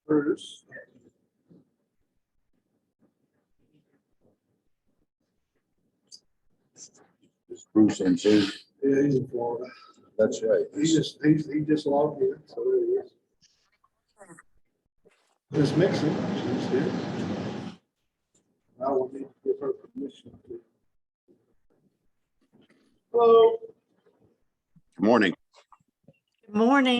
Bruce. Is Bruce in Zoom? Yeah, he's in Florida. That's right. He just logged in, so there he is. Ms. Mixon, she's here. I will need to give her permission to. Hello. Good morning. Good morning.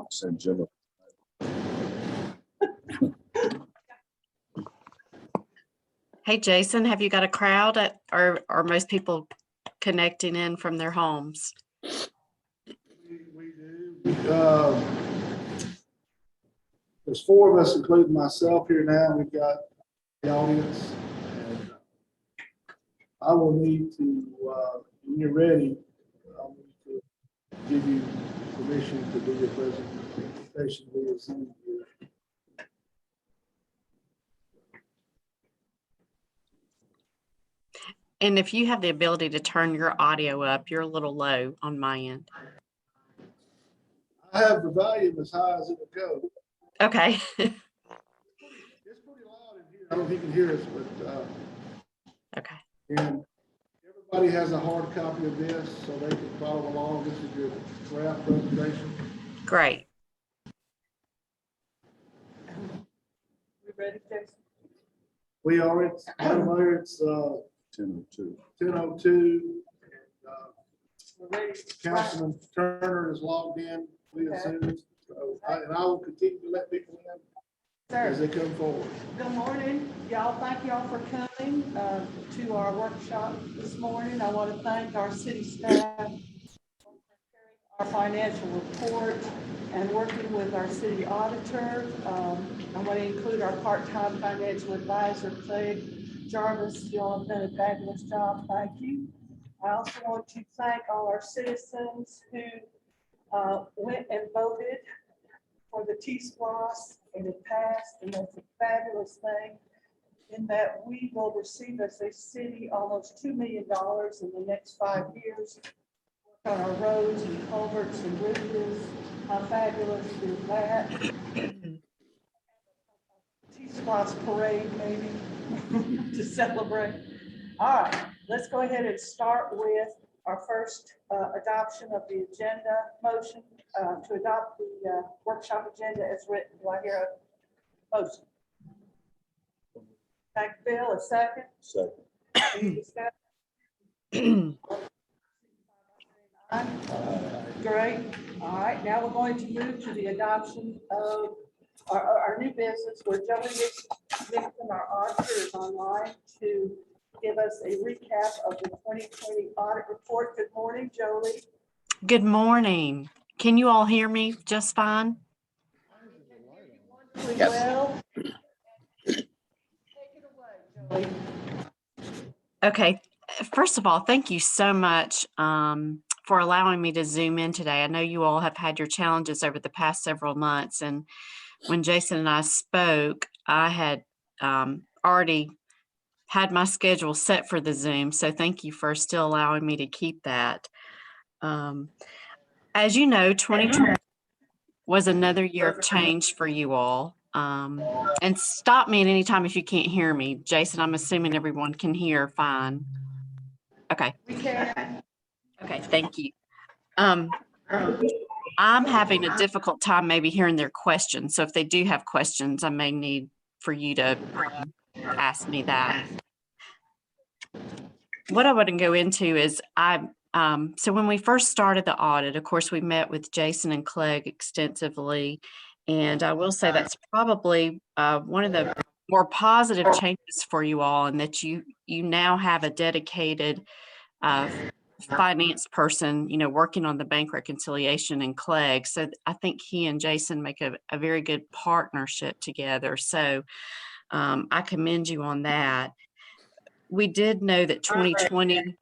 Send Jim. Hey, Jason, have you got a crowd or are most people connecting in from their homes? We do. There's four of us, including myself here now. We've got the audience. And I will need to, when you're ready, I'll need to give you permission to do your presentation via Zoom here. And if you have the ability to turn your audio up, you're a little low on my end. I have the volume as high as it will go. Okay. It's pretty loud in here. I don't know if you can hear us, but Okay. and everybody has a hard copy of this, so they can follow along. This is your draft presentation. Great. We ready, Jason? We are, it's 10:02. 10:02. We're ready. Councilman Turner is logged in via Zoom. So and I will continue to let people in as Sir, they come forward. good morning. Y'all, thank y'all for coming to our workshop this morning. I want to thank our city staff for preparing our financial report and working with our city auditor. I want to include our part-time financial advisor, Craig Jarvis. Y'all have done a fabulous job. Thank you. I also want to thank all our citizens who went and voted for the T-SPLOS, and it passed, and that's a fabulous thing in that we will receive as a city almost $2 million in the next 5 years work on our roads and culverts and bridges. How fabulous is that? T-SPLOS parade maybe to celebrate. All right, let's go ahead and start with our first adoption of the agenda motion to adopt the workshop agenda as written. Do I hear a motion? Thank you, Bill. A second? Second. Any discussion? Aye. Great. All right, now we're going to move to the adoption of our new business where Joey Nixon, our auditor, is online to give us a recap of the 2020 audit report. Good morning, Jolie. Good morning. Can you all hear me just fine? Yes. Well, take it away, Jolie. Okay. First of all, thank you so much for allowing me to Zoom in today. I know you all have had your challenges over the past several months, and when Jason and I spoke, I had already had my schedule set for the Zoom, so thank you for still allowing me to keep that. As you know, 2020 was another year of change for you all. And stop me at any time if you can't hear me. Jason, I'm assuming everyone can hear fine. Okay. We can. Okay, thank you. I'm having a difficult time maybe hearing their questions. So if they do have questions, I may need for you to ask me that. What I want to go into is so when we first started the audit, of course, we met with Jason and Clegg extensively. And I will say that's probably one of the more positive changes for you all, and that you now have a dedicated finance person, working on the bank reconciliation in Clegg. So I think he and Jason make a very good partnership together. So I commend you on that. we did know that 2020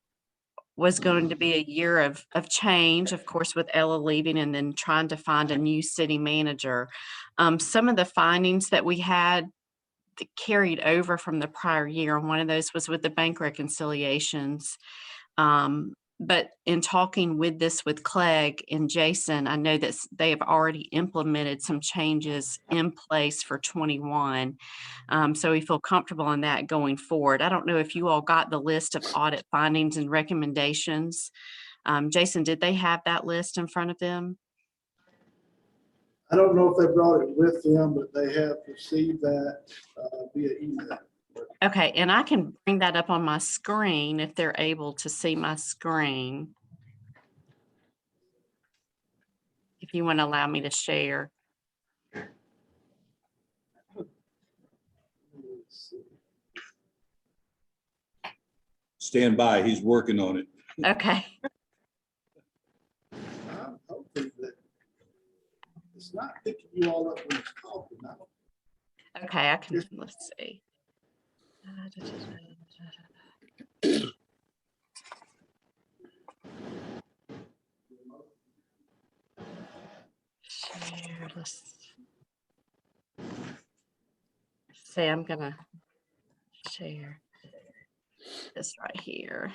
was going to be a year of change, of course, with Ella leaving and then trying to find a new city manager. Some of the findings that we had that carried over from the prior year, and one of those was with the bank reconciliations. But in talking with Clegg and Jason, I know that they have already implemented some changes in place for 21. So we feel comfortable in that going forward. I don't know if you all got the list of audit findings and recommendations. Jason, did they have that list in front of them? I don't know if they brought it with them, but they have received that via email. Okay, and I can bring that up on my screen if they're able to see my screen. If you want to allow me to share. Stand by, he's working on it. Okay. I'm hoping that it's not picking you all up when it's talking. I don't- Okay, I can, let's see. Share, let's see, I'm gonna share this right here.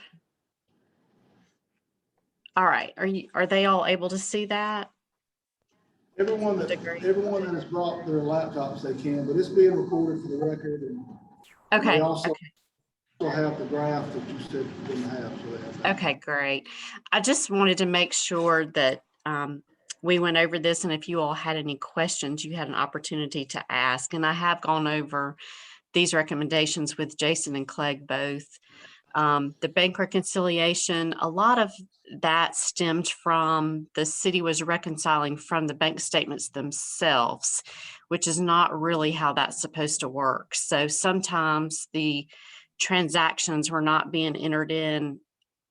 All right, are they all able to see that? Everyone that has brought their laptops, they can, but it's being recorded for the record, and Okay. they also have the graph that you said you didn't have. So they have that. Okay, great. I just wanted to make sure that we went over this, and if you all had any questions, you had an opportunity to ask. And I have gone over these recommendations with Jason and Clegg both. The bank reconciliation, a lot of that stemmed from the city was reconciling from the bank statements themselves, which is not really how that's supposed to work. So sometimes the transactions were not being entered in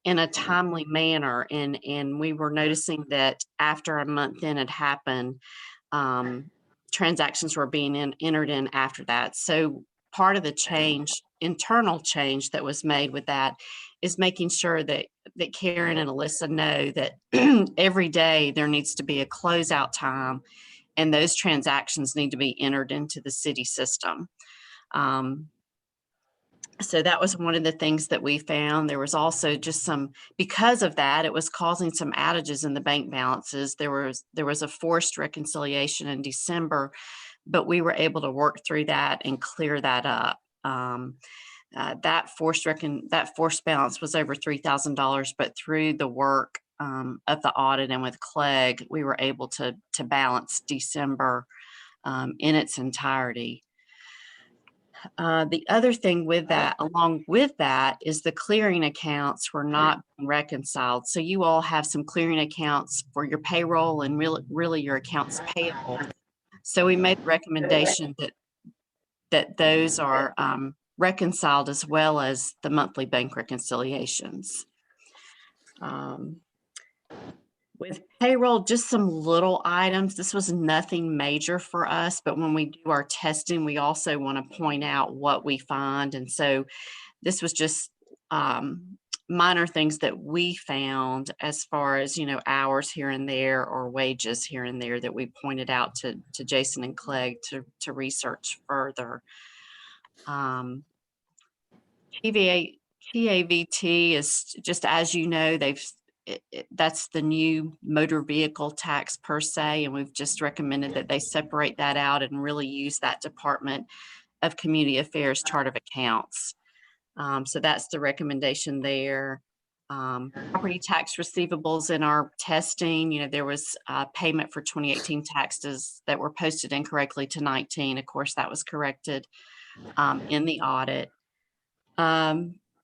a timely manner, and we were noticing that after a month in had happened, transactions were being entered in after that. So part of the change, internal change that was made with that is making sure that Karen and Alyssa know that every day there needs to be a closeout time, and those transactions need to be entered into the city system. So that was one of the things that we found. There was also just because of that, it was causing some outages in the bank balances. There was a forced reconciliation in December, but we were able to work through that and clear that up. That forced balance was over $3,000, but through the work of the audit and with Clegg, we were able to balance December in its entirety. The other thing with that, along with that, is the clearing accounts were not reconciled. So you all have some clearing accounts for your payroll and really your accounts payable. So we made the recommendation that those are reconciled, as well as the monthly bank reconciliations. With payroll, just some little items. This was nothing major for us, but when we do our testing, we also want to point out what we find. And so this was just minor things that we found as far as, hours here and there or wages here and there that we pointed out to Jason and Clegg to research further. TAVT is just, as you know, that's the new motor vehicle tax per se, and we've just recommended that they separate that out and really use that Department of Community Affairs chart of accounts. So that's the recommendation there. Property tax receivables in our testing, there was a payment for 2018 taxes that were posted incorrectly to 19. Of course, that was corrected in the audit.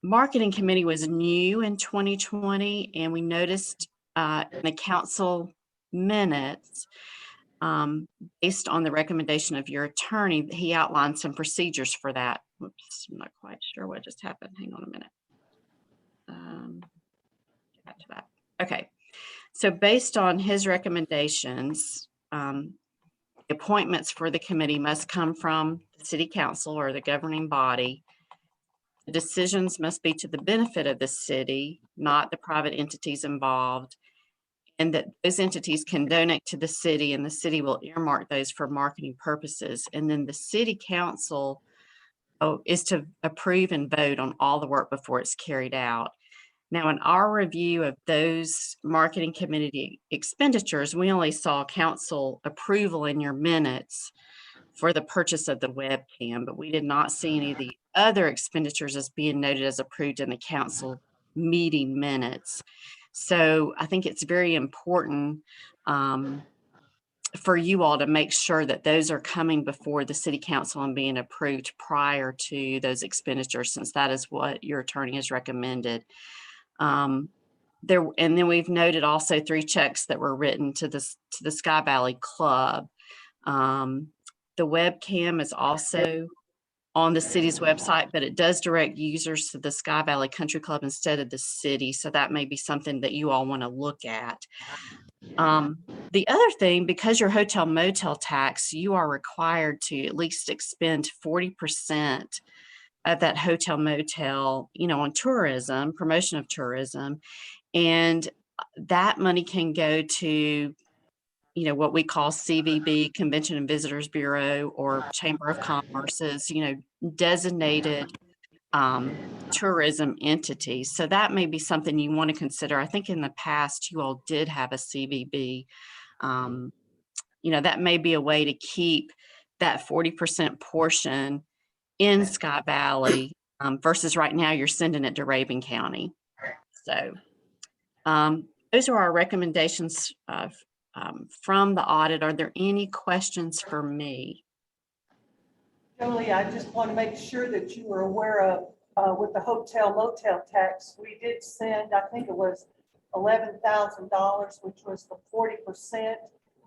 Marketing committee was new in 2020, and we noticed in the council minutes, based on the recommendation of your attorney, he outlined some procedures for that. Whoops, I'm not quite sure what just happened. Hang on a minute. Get back to that. Okay, so based on his recommendations, appointments for the committee must come from the city council or the governing body. The decisions must be to the benefit of the city, not the private entities involved, and that those entities can donate to the city and the city will earmark those for marketing purposes. And then the city council is to approve and vote on all the work before it's carried out. Now, in our review of those marketing committee expenditures, we only saw council approval in your minutes for the purchase of the webcam, but we did not see any of the other expenditures as being noted as approved in the council meeting minutes. So I think it's very important for you all to make sure that those are coming before the city council and being approved prior to those expenditures, since that is what your attorney has recommended. And then we've noted also 3 checks that were written to the Sky Valley Club. The webcam is also on the city's website, but it does direct users to the Sky Valley Country Club instead of the city. So that may be something that you all want to look at. The other thing, because your hotel motel tax, you are required to at least expend 40% of that hotel motel, on tourism, promotion of tourism. And that money can go to, what we call CVB, Convention and Visitors Bureau, or Chamber of Commerce's, designated tourism entities. So that may be something you want to consider. I think in the past you all did have a CVB. That may be a way to keep that 40% portion in Sky Valley versus right now you're sending it to Rabun County. So those are our recommendations from the audit. Are there any questions for me? Julie, I just want to make sure that you were aware of with the hotel motel tax, we did send, I think it was $11,000, which was the 40%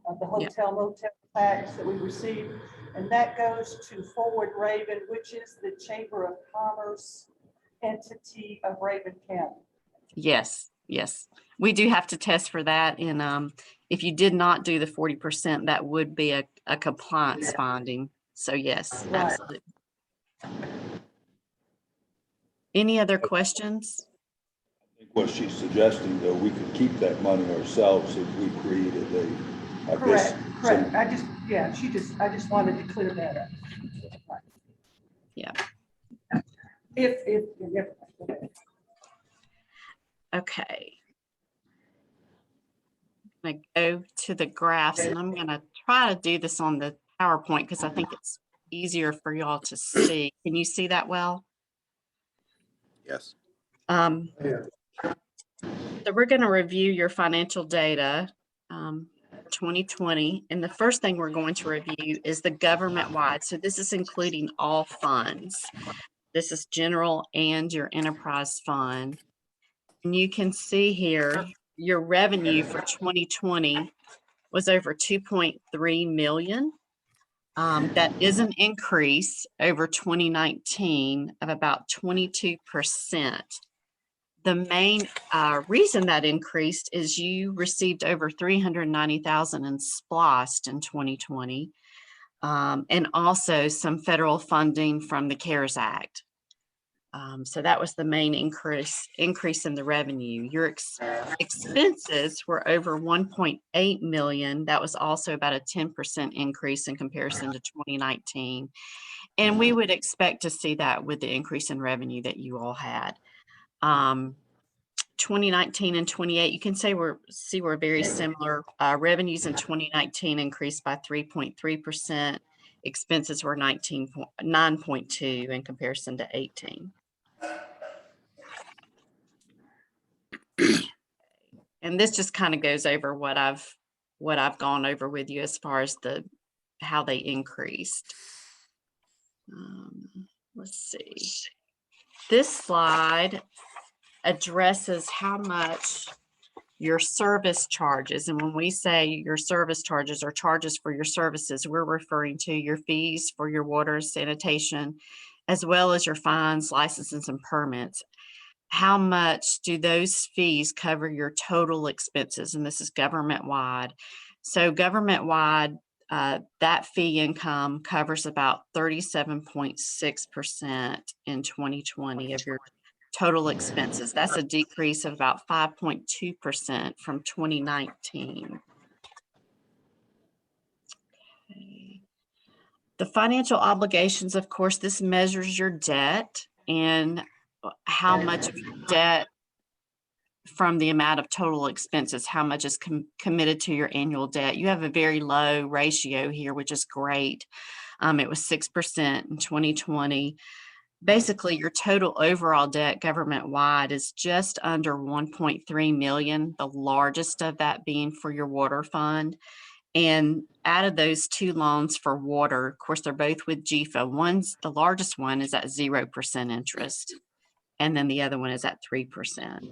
of the hotel motel tax that we received. And that goes to Forward Rabun, which is the Chamber of Commerce entity of Rabun County. Yes. We do have to test for that. And if you did not do the 40%, that would be a compliance finding. So yes, Right. absolutely. Any other questions? I think what she's suggesting, though, we could keep that money ourselves if we created a Correct. some- I just wanted to clear that up. Yeah. If. Okay. I'm going to go to the graphs, and I'm going to try to do this on the PowerPoint because I think it's easier for y'all to see. Can you see that well? Yes. So we're going to review your financial data 2020, and the first thing we're going to review is the government-wide. So this is including all funds. This is general and your enterprise fund. And you can see here your revenue for 2020 was over 2.3 million. That is an increase over 2019 of about 22%. The main reason that increased is you received over 390,000 in SPLOST in 2020, and also some federal funding from the CARES Act. So that was the main increase in the revenue. Your expenses were over 1.8 million. That was also about a 10% increase in comparison to 2019. And we would expect to see that with the increase in revenue that you all had. 2019 and 28, you can say we're very similar. Revenues in 2019 increased by 3.3%. Expenses were 9.2 in comparison to 18. And this just kind of goes over what I've gone over with you as far as how they increased. Let's see. This slide addresses how much your service charges. And when we say your service charges or charges for your services, we're referring to your fees for your water, sanitation, as well as your fines, licenses, and permits. How much do those fees cover your total expenses? And this is government-wide. So government-wide, that fee income covers about 37.6% in 2020 of your total expenses. That's a decrease of about 5.2% from 2019. Okay. The financial obligations, of course, this measures your debt and how much of your debt from the amount of total expenses, how much is committed to your annual debt. You have a very low ratio here, which is great. It was 6% in 2020. Basically, your total overall debt government-wide is just under 1.3 million, the largest of that being for your water fund. And out of those two loans for water, of course, they're both with GFA. The largest one is at 0% interest, and then the other one is at 3%.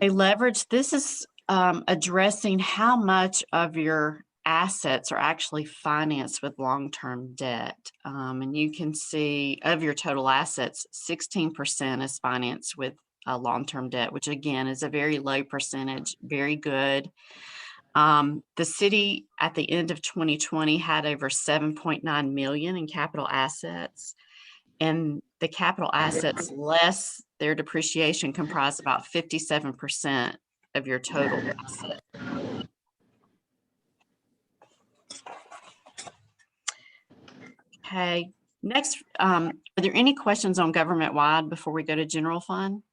A leverage, this is addressing how much of your assets are actually financed with long-term debt. And you can see of your total assets, 16% is financed with long-term debt, which again is a very low percentage, very good. The city at the end of 2020 had over 7.9 million in capital assets, and the capital assets less their depreciation comprise about 57% of your total asset. Okay, next, are there any questions on government-wide before we go to general fund?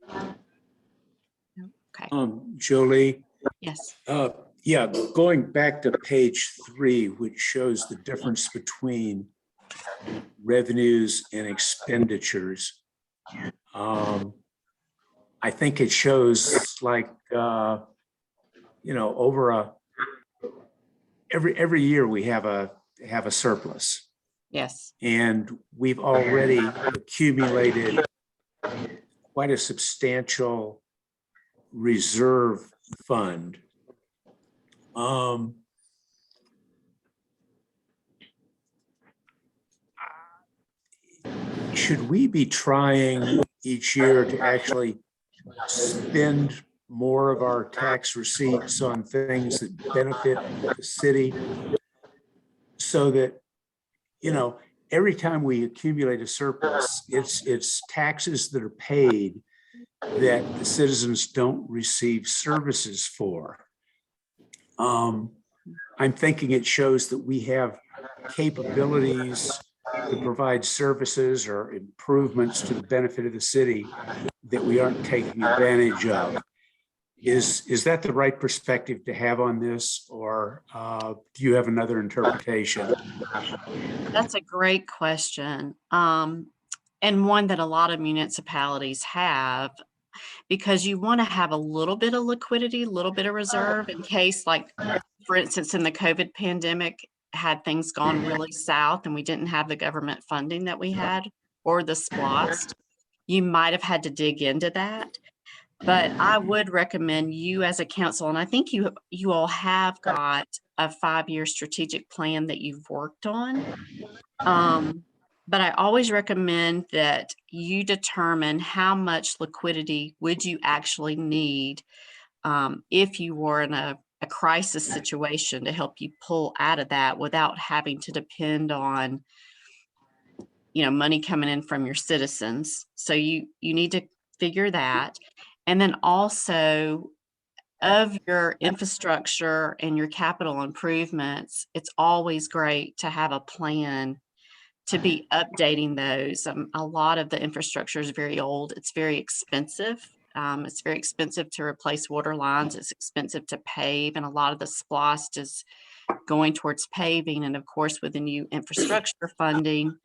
Okay. Jolie, Yes. yeah, going back to page 3, which shows the difference between revenues and expenditures. I think it shows like, over every year we have a surplus. Yes. And we've already accumulated quite a substantial reserve fund. Should we be trying each year to actually spend more of our tax receipts on things that benefit the city, so that, every time we accumulate a surplus, it's taxes that are paid that the citizens don't receive services for? I'm thinking it shows that we have capabilities to provide services or improvements to the benefit of the city that we aren't taking advantage of. Is that the right perspective to have on this, or do you have another interpretation? That's a great question, and one that a lot of municipalities have, because you want to have a little bit of liquidity, a little bit of reserve in case, like, for instance, in the COVID pandemic, had things gone really south and we didn't have the government funding that we had, or the SPLOST, you might have had to dig into that. But I would recommend you as a council, and I think you all have got a 5-year strategic plan that you've worked on. But I always recommend that you determine how much liquidity would you actually need if you were in a crisis situation, to help you pull out of that without having to depend on, money coming in from your citizens. So you need to figure that. And then also, of your infrastructure and your capital improvements, it's always great to have a plan to be updating those. A lot of the infrastructure is very old. It's very expensive. It's very expensive to replace water lines. It's expensive to pave, and a lot of the SPLOST is going towards paving. And of course, with the new infrastructure funding,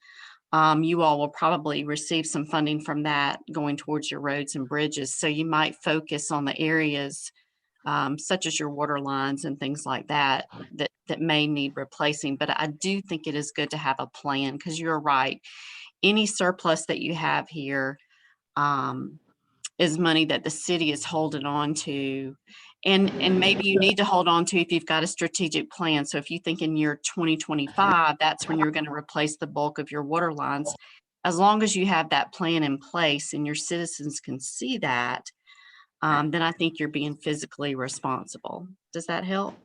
you all will probably receive some funding from that going towards your roads and bridges. So you might focus on the areas such as your water lines and things like that, that may need replacing. But I do think it is good to have a plan, because you're right. Any surplus that you have here is money that the city is holding on to. And maybe you need to hold on to if you've got a strategic plan. So if you think in year 2025, that's when you're going to replace the bulk of your water lines, as long as you have that plan in place and your citizens can see that, then I think you're being physically responsible. Does that help?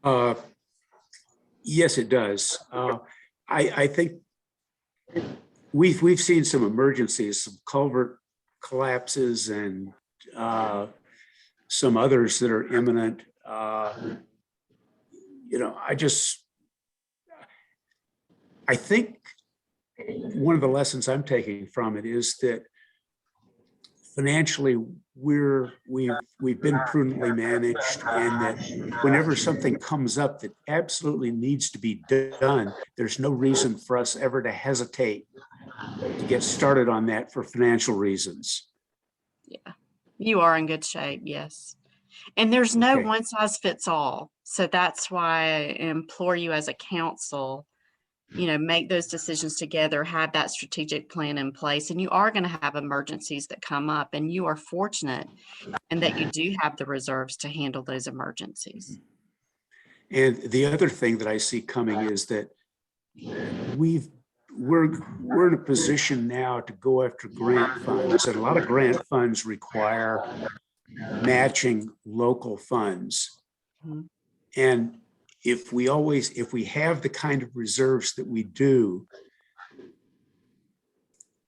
Uh, Yes, it does. I think we've seen some emergencies, some culvert collapses and some others that are imminent. I think one of the lessons I'm taking from it is that financially we've been prudently managed, and that whenever something comes up that absolutely needs to be done, there's no reason for us ever to hesitate to get started on that for financial reasons. Yeah, you are in good shape. Yes. And there's no Okay. one size fits all. So that's why I implore you as a council, make those decisions together, have that strategic plan in place. And you are going to have emergencies that come up, and you are fortunate in that you do have the reserves to handle those emergencies. And the other thing that I see coming is that we're in a position now to go after grant funds, and a lot of grant funds require matching local funds. Mhm. And if we have the kind of reserves that we do,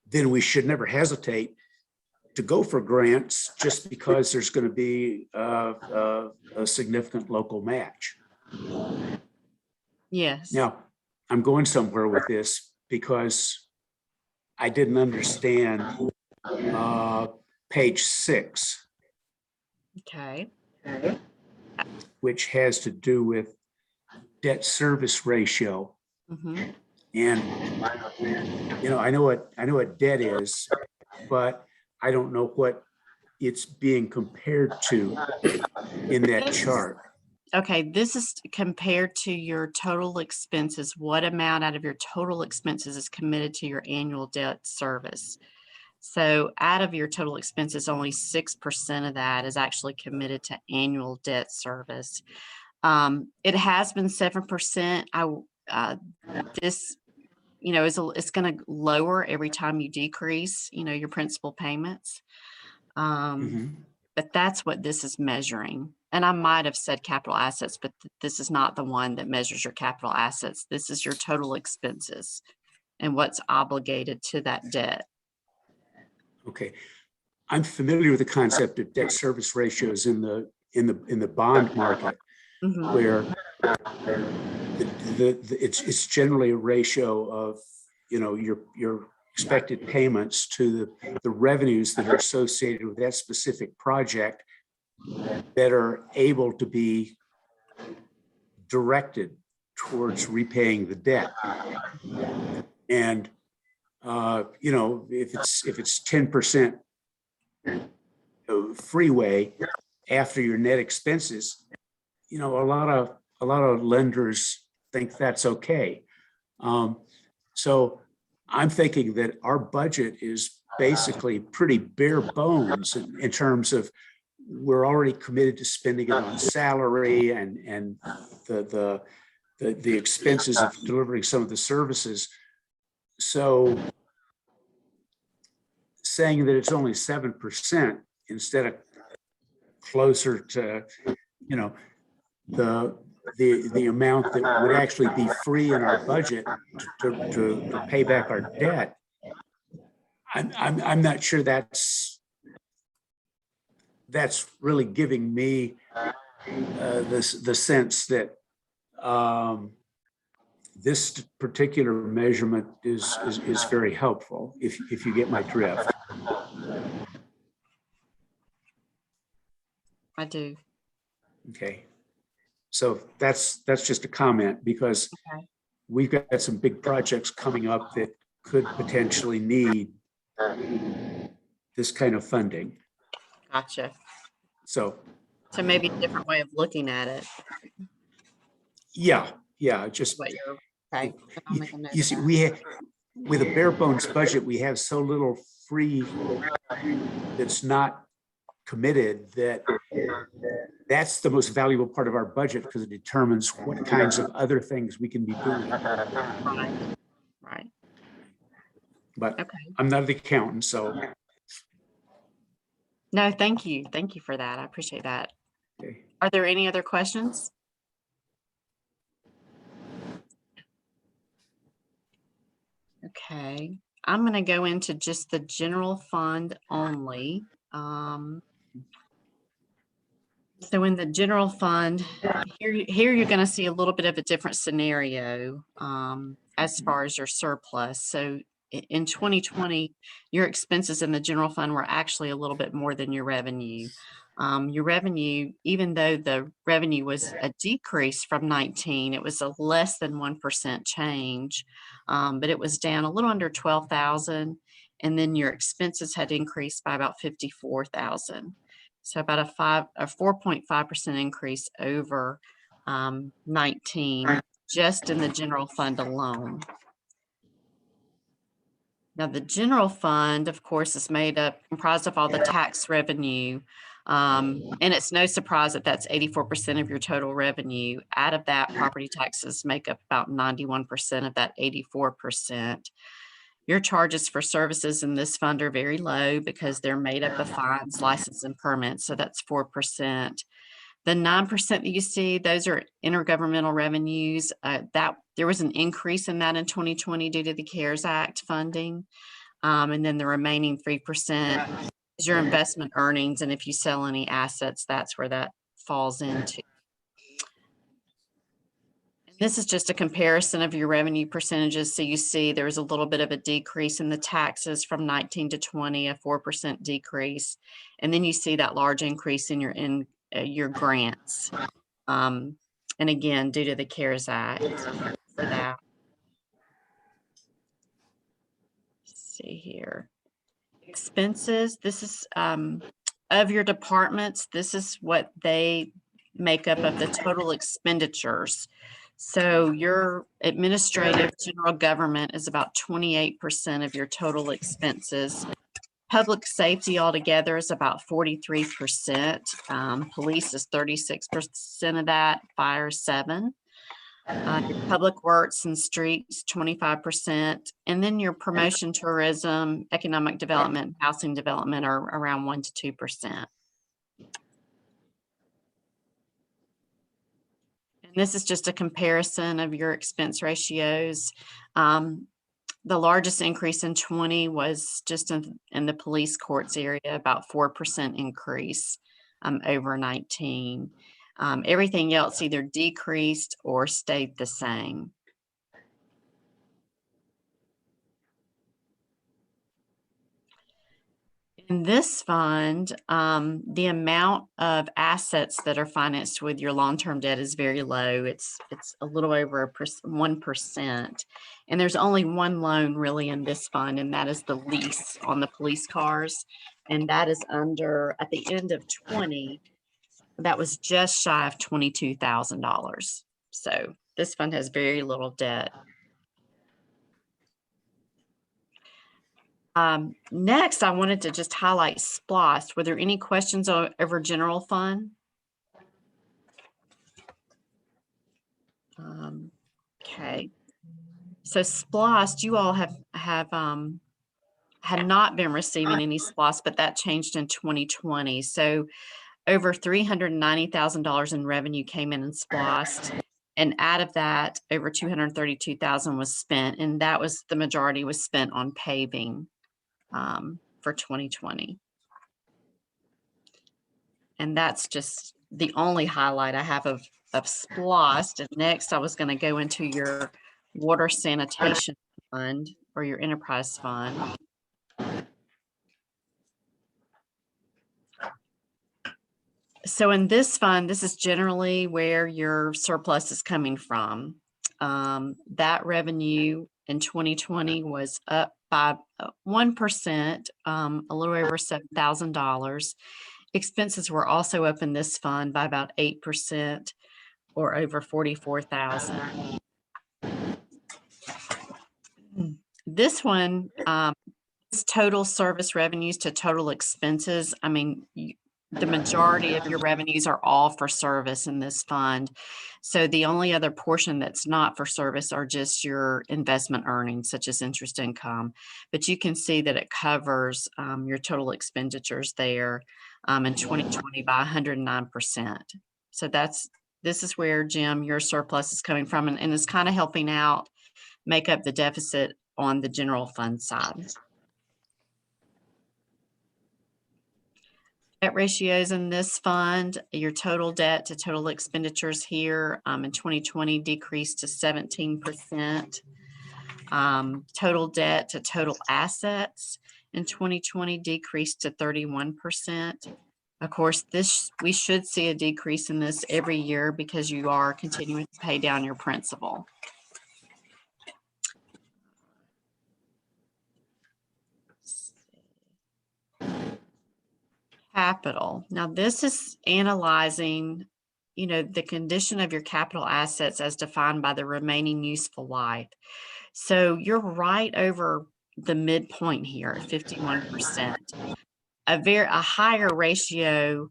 then we should never hesitate to go for grants just because there's going to be a significant local match. Yes. Now, I'm going somewhere with this because I didn't understand page 6, Okay. which has to do with debt service ratio. Mhm. And I know what debt is, but I don't know what it's being compared to in that chart. Okay, this is compared to your total expenses. What amount out of your total expenses is committed to your annual debt service? So out of your total expenses, only 6% of that is actually committed to annual debt service. It has been 7%. This, it's going to lower every time you decrease, your principal payments. Mhm. But that's what this is measuring. And I might have said capital assets, but this is not the one that measures your capital assets. This is your total expenses and what's obligated to that debt. Okay. I'm familiar with the concept of debt service ratios in the bond market, Mhm. where it's generally a ratio of your expected payments to the revenues that are associated with that specific project that are able to be directed towards repaying the debt. And if it's 10% freeway after your net expenses, a lot of lenders think that's okay. So I'm thinking that our budget is basically pretty bare bones in terms of we're already committed to spending it on salary and the expenses of delivering some of the services. So saying that it's only 7% instead of closer to, the amount that would actually be free in our budget to pay back our debt, I'm not sure that's really giving me the sense that this particular measurement is very helpful, if you get my drift. I do. Okay. So that's just a comment, because Okay. we've got some big projects coming up that could potentially need this kind of funding. Gotcha. So, So maybe a different way of looking at it. yeah, just, What you're, okay. I'll make a note you of see, that. with a bare bones budget, we have so little free that's not committed, that's the most valuable part of our budget, because it determines what kinds of other things we can be doing. Right. But Okay. I'm not an accountant, so No, thank you. Thank you for that. I appreciate that. Okay. Are there any other questions? Okay, I'm going to go into just the general fund only. So in the general fund, here you're going to see a little bit of a different scenario as far as your surplus. So in 2020, your expenses in the general fund were actually a little bit more than your revenue. Your revenue, even though the revenue was a decrease from 19, it was a less than 1% change, but it was down a little under 12,000. And then your expenses had increased by about 54,000. So about a 4.5% increase over 19, just in the general fund alone. Now, the general fund, of course, is comprised of all the tax revenue. And it's no surprise that that's 84% of your total revenue. Out of that, property taxes make up about 91% of that 84%. Your charges for services in this fund are very low because they're made up of fines, license, and permits, so that's 4%. The 9% that you see, those are intergovernmental revenues. That there was an increase in that in 2020 due to the CARES Act funding. And then the remaining 3% is your investment earnings, and if you sell any assets, that's where that falls into. This is just a comparison of your revenue percentages. So you see there was a little bit of a decrease in the taxes from 19 to 20, a 4% decrease. And then you see that large increase in your grants. And again, due to the CARES Act for that. Let's see here. Expenses, this is of your departments, this is what they make up of the total expenditures. So your administrative general government is about 28% of your total expenses. Public safety altogether is about 43%. Police is 36% of that, fire 7%. Your public works and streets, 25%. And then your promotion, tourism, economic development, housing development are around 1 to 2%. This is just a comparison of your expense ratios. The largest increase in 20 was just in the police courts area, about 4% increase over 19. Everything else either decreased or stayed the same. In this fund, the amount of assets that are financed with your long-term debt is very low. It's a little over 1%. And there's only one loan really in this fund, and that is the lease on the police cars. And that is at the end of 20, that was just shy of $22,000. So this fund has very little debt. Next, I wanted to just highlight SPLOST. Were there any questions over general fund? Okay. So SPLOST, you all have not been receiving any SPLOST, but that changed in 2020. So over $390,000 in revenue came in SPLOST. And out of that, over $232,000 was spent, and that was the majority was spent on paving. For 2020. And that's just the only highlight I have of SPLOST. And next, I was going to go into your water sanitation fund or your enterprise fund. So in this fund, this is generally where your surplus is coming from. That revenue in 2020 was up by 1%, a little over $7,000. Expenses were also up in this fund by about 8% or over $44,000. This one, is total service revenues to total expenses. I mean, the majority of your revenues are all for service in this fund. So the only other portion that's not for service are just your investment earnings, such as interest income. But you can see that it covers your total expenditures there in 2020 by 109%. So this is where, Jim, your surplus is coming from, and it's kind of helping out make up the deficit on the general fund side. Debt ratios in this fund, your total debt to total expenditures here in 2020 decreased to 17%. Total debt to total assets in 2020 decreased to 31%. Of course, we should see a decrease in this every year because you are continuing to pay down your principal. Capital. Now, this is analyzing, the condition of your capital assets as defined by the remaining useful life. So you're right over the midpoint here at 51%. A higher ratio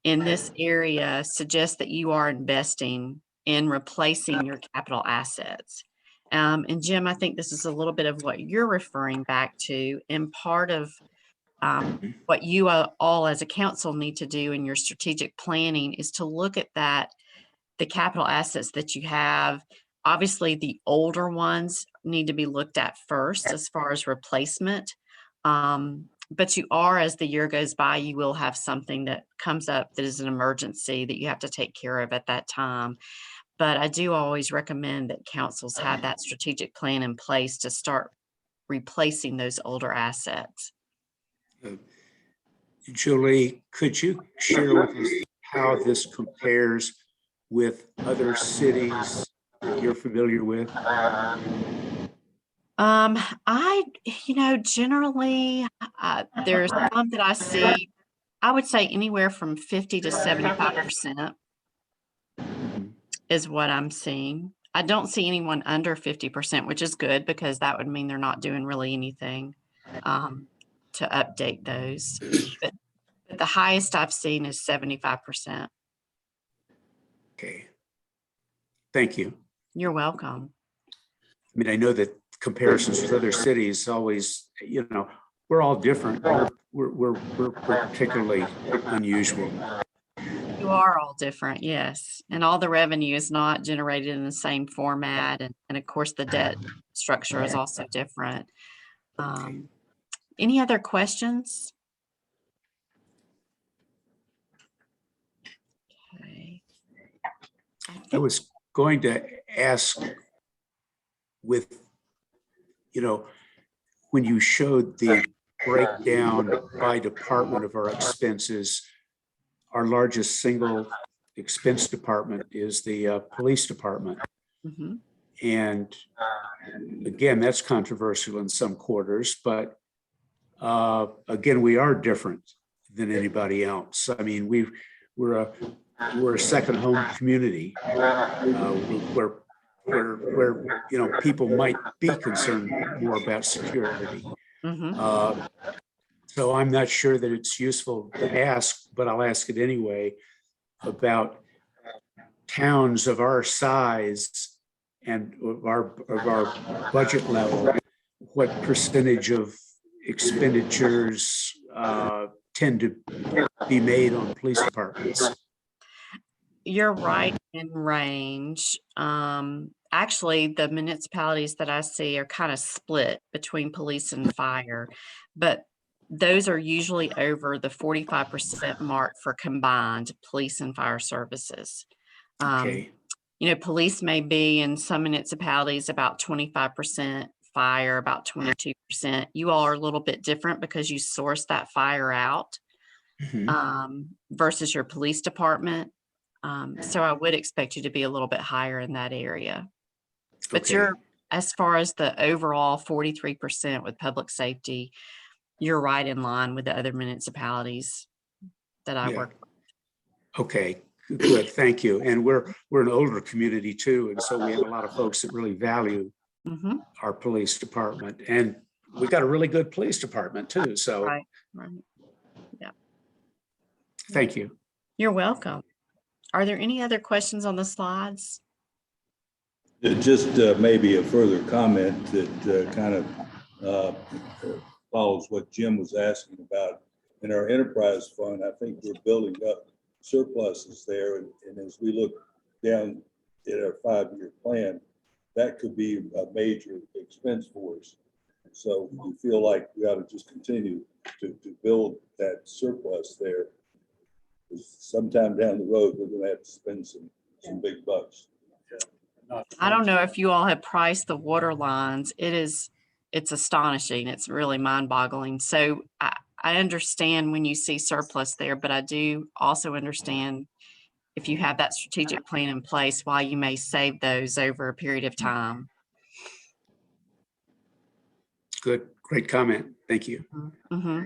in this area suggests that you are investing in replacing your capital assets. And Jim, I think this is a little bit of what you're referring back to, and part of what you all as a council need to do in your strategic planning is to look at the capital assets that you have. Obviously, the older ones need to be looked at first as far as replacement. But you are, as the year goes by, you will have something that comes up that is an emergency that you have to take care of at that time. But I do always recommend that councils have that strategic plan in place to start replacing those older assets. Julie, could you share with us how this compares with other cities that you're familiar with? Generally, there's some that I see, I would say anywhere from 50 to 75% is what I'm seeing. I don't see anyone under 50%, which is good because that would mean they're not doing really anything to update those. But the highest I've seen is 75%. Okay. Thank you. You're welcome. I mean, I know that comparisons with other cities always, we're all different. We're particularly unusual. You are all different, yes. And all the revenue is not generated in the same format. And of course, the debt structure is also different. Any other questions? Okay. I was going to ask with, when you showed the breakdown by department of our expenses, our largest single expense department is the police department. Mm-hmm. And again, that's controversial in some quarters, but again, we are different than anybody else. I mean, we're a second home community where people might be concerned more about security. Mm-hmm. So I'm not sure that it's useful to ask, but I'll ask it anyway, about towns of our size and of our budget level, what percentage of expenditures tend to be made on police departments. You're right in range. Actually, the municipalities that I see are kind of split between police and fire, but those are usually over the 45% mark for combined police and fire services. Okay. Police may be in some municipalities about 25%, fire about 22%. You all are a little bit different because you source that fire out versus your police department. So I would expect you to be a little bit higher in that area. But Okay. you're, as far as the overall 43% with public safety, you're right in line with the other municipalities that I work with. Okay, good, thank you. And we're an older community too, and so we have a lot of folks that really value our police department, and we've got a really good police department too. So Right. Yeah. Thank you. You're welcome. Are there any other questions on the slides? Just maybe a further comment that kind of follows what Jim was asking about. In our enterprise fund, I think we're building up surpluses there. And as we look down at our 5-year plan, that could be a major expense for us. So we feel like we ought to just continue to build that surplus there. Sometime down the road, we're going to have to spend some big bucks. I don't know if you all have priced the water lines. It's astonishing. It's really mind-boggling. So I understand when you see surplus there, but I do also understand if you have that strategic plan in place, why you may save those over a period of time. Good, great comment. Thank you. Mm-hmm.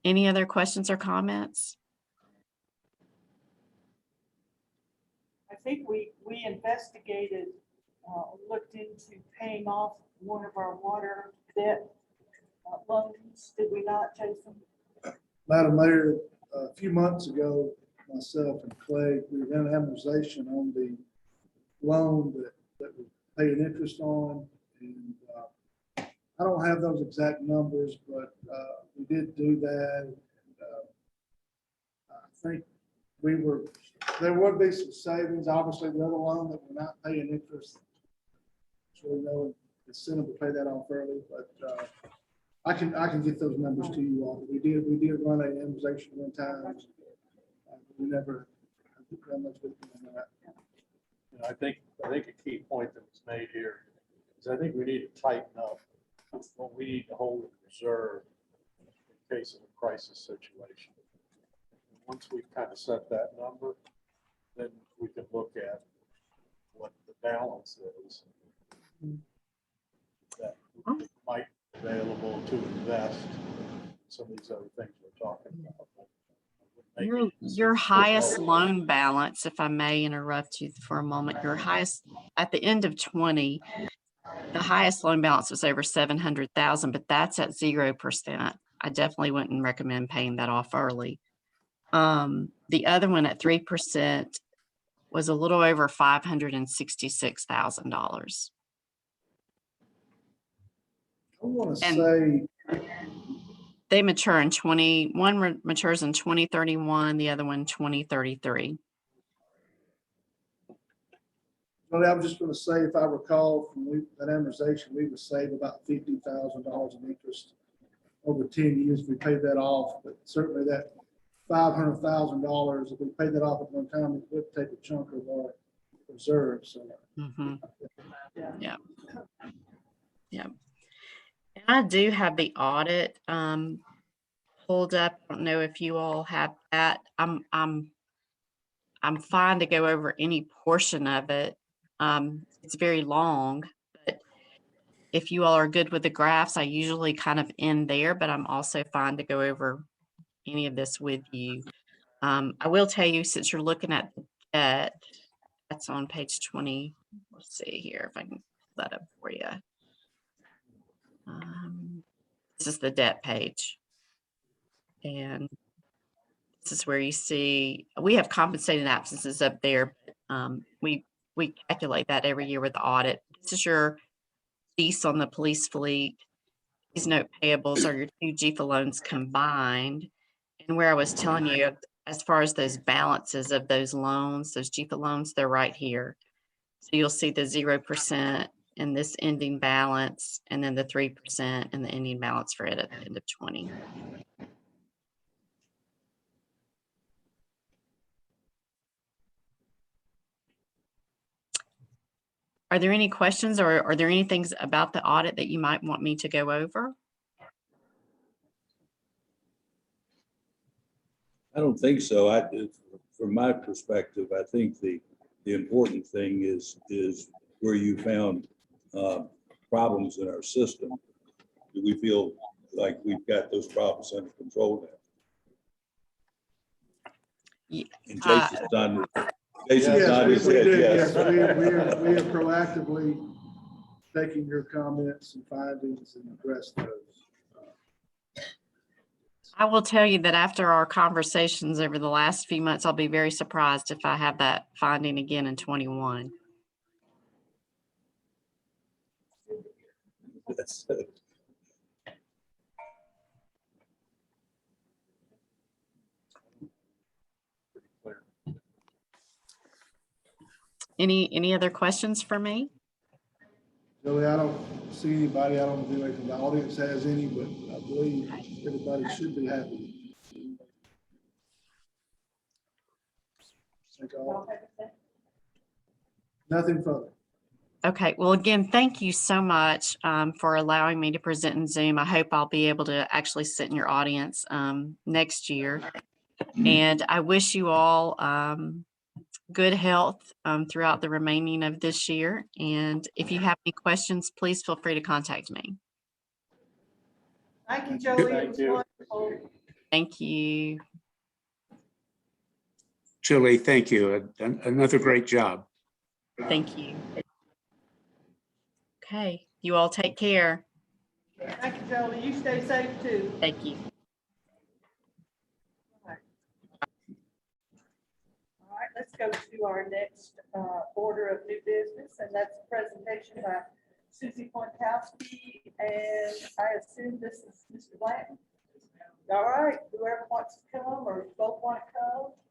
Any other questions or comments? I think we investigated, looked into paying off one of our water debt loans. Did we not, Jason? Madam Mayor, a few months ago, myself and Clay, we ran an amortization on the loan that we're paying interest on. And I don't have those exact numbers, but we did do that. And, I think there would be some savings. Obviously, the other loan that we're not paying interest, so we know incentive to pay that off early, but I can get those numbers to you all. We did run an amortization one time. We never done much with that. You know, I think a key point that was made here is I think we need to tighten up what we need to hold in reserve in case of a crisis situation. Once we've kind of set that number, then we can look at what the balance is that might be available to invest in some of these other things we're talking about. Your highest loan balance, if I may interrupt you for a moment, your highest at the end of 20, the highest loan balance was over 700,000, but that's at 0%. I definitely wouldn't recommend paying that off early. The other one at 3% was a little over $566,000. I want to And- say, They mature in one matures in 2031, the other one 2033. well, I was just going to say, if I recall from that amortization, we would save about $50,000 in interest over 10 years if we paid that off. But certainly that $500,000, if we paid that off at one time, it would take a chunk of our reserves. So Mhm. Yeah. Yeah. And I do have the audit pulled up. I don't know if you all have that. I'm fine to go over any portion of it. It's very long, but if you all are good with the graphs, I usually kind of end there, but I'm also fine to go over any of this with you. I will tell you, since you're looking at the debt, that's on page 20. Let's see here if I can pull that up for you. This is the debt page. And this is where you see, we have compensating absences up there. We calculate that every year with the audit. This is your lease on the police fleet. These note payables are your two GFA loans combined. And where I was telling you, as far as those balances of those loans, those GFA loans, they're right here. So you'll see the 0% in this ending balance, and then the 3% in the ending balance for it at the end of 20. Are there any questions, or are there any things about the audit that you might want me to go over? I don't think so. From my perspective, I think the important thing is where you found problems in our system. Do we feel like we've got those problems under control now? And Jason's done. Jason's yes, nodded we his head, did. yes. Yes, we are proactively taking your comments and findings and address those. I will tell you that after our conversations over the last few months, I'll be very surprised if I have that finding again in 21. That's, Pretty clear. Any other questions for me? Joey, I don't see anybody, I don't know if the audience has any, but I believe everybody should be happy. Think all- Nothing further. Okay, well, again, thank you so much for allowing me to present in Zoom. I hope I'll be able to actually sit in your audience next year. And I wish you all good health throughout the remaining of this year. And if you have any questions, please feel free to contact me. Thank you, Joey. It Thank was you. wonderful. Thank you. Julie, thank you. Another great job. Thank you. Okay, you all take care. Thank you, Joey. You stay safe too. Thank you. All right, let's go to our next order of new business, and that's a presentation by Susie Pointowski, and I assume this is Mr. Blanton. All right, whoever wants to come or both want to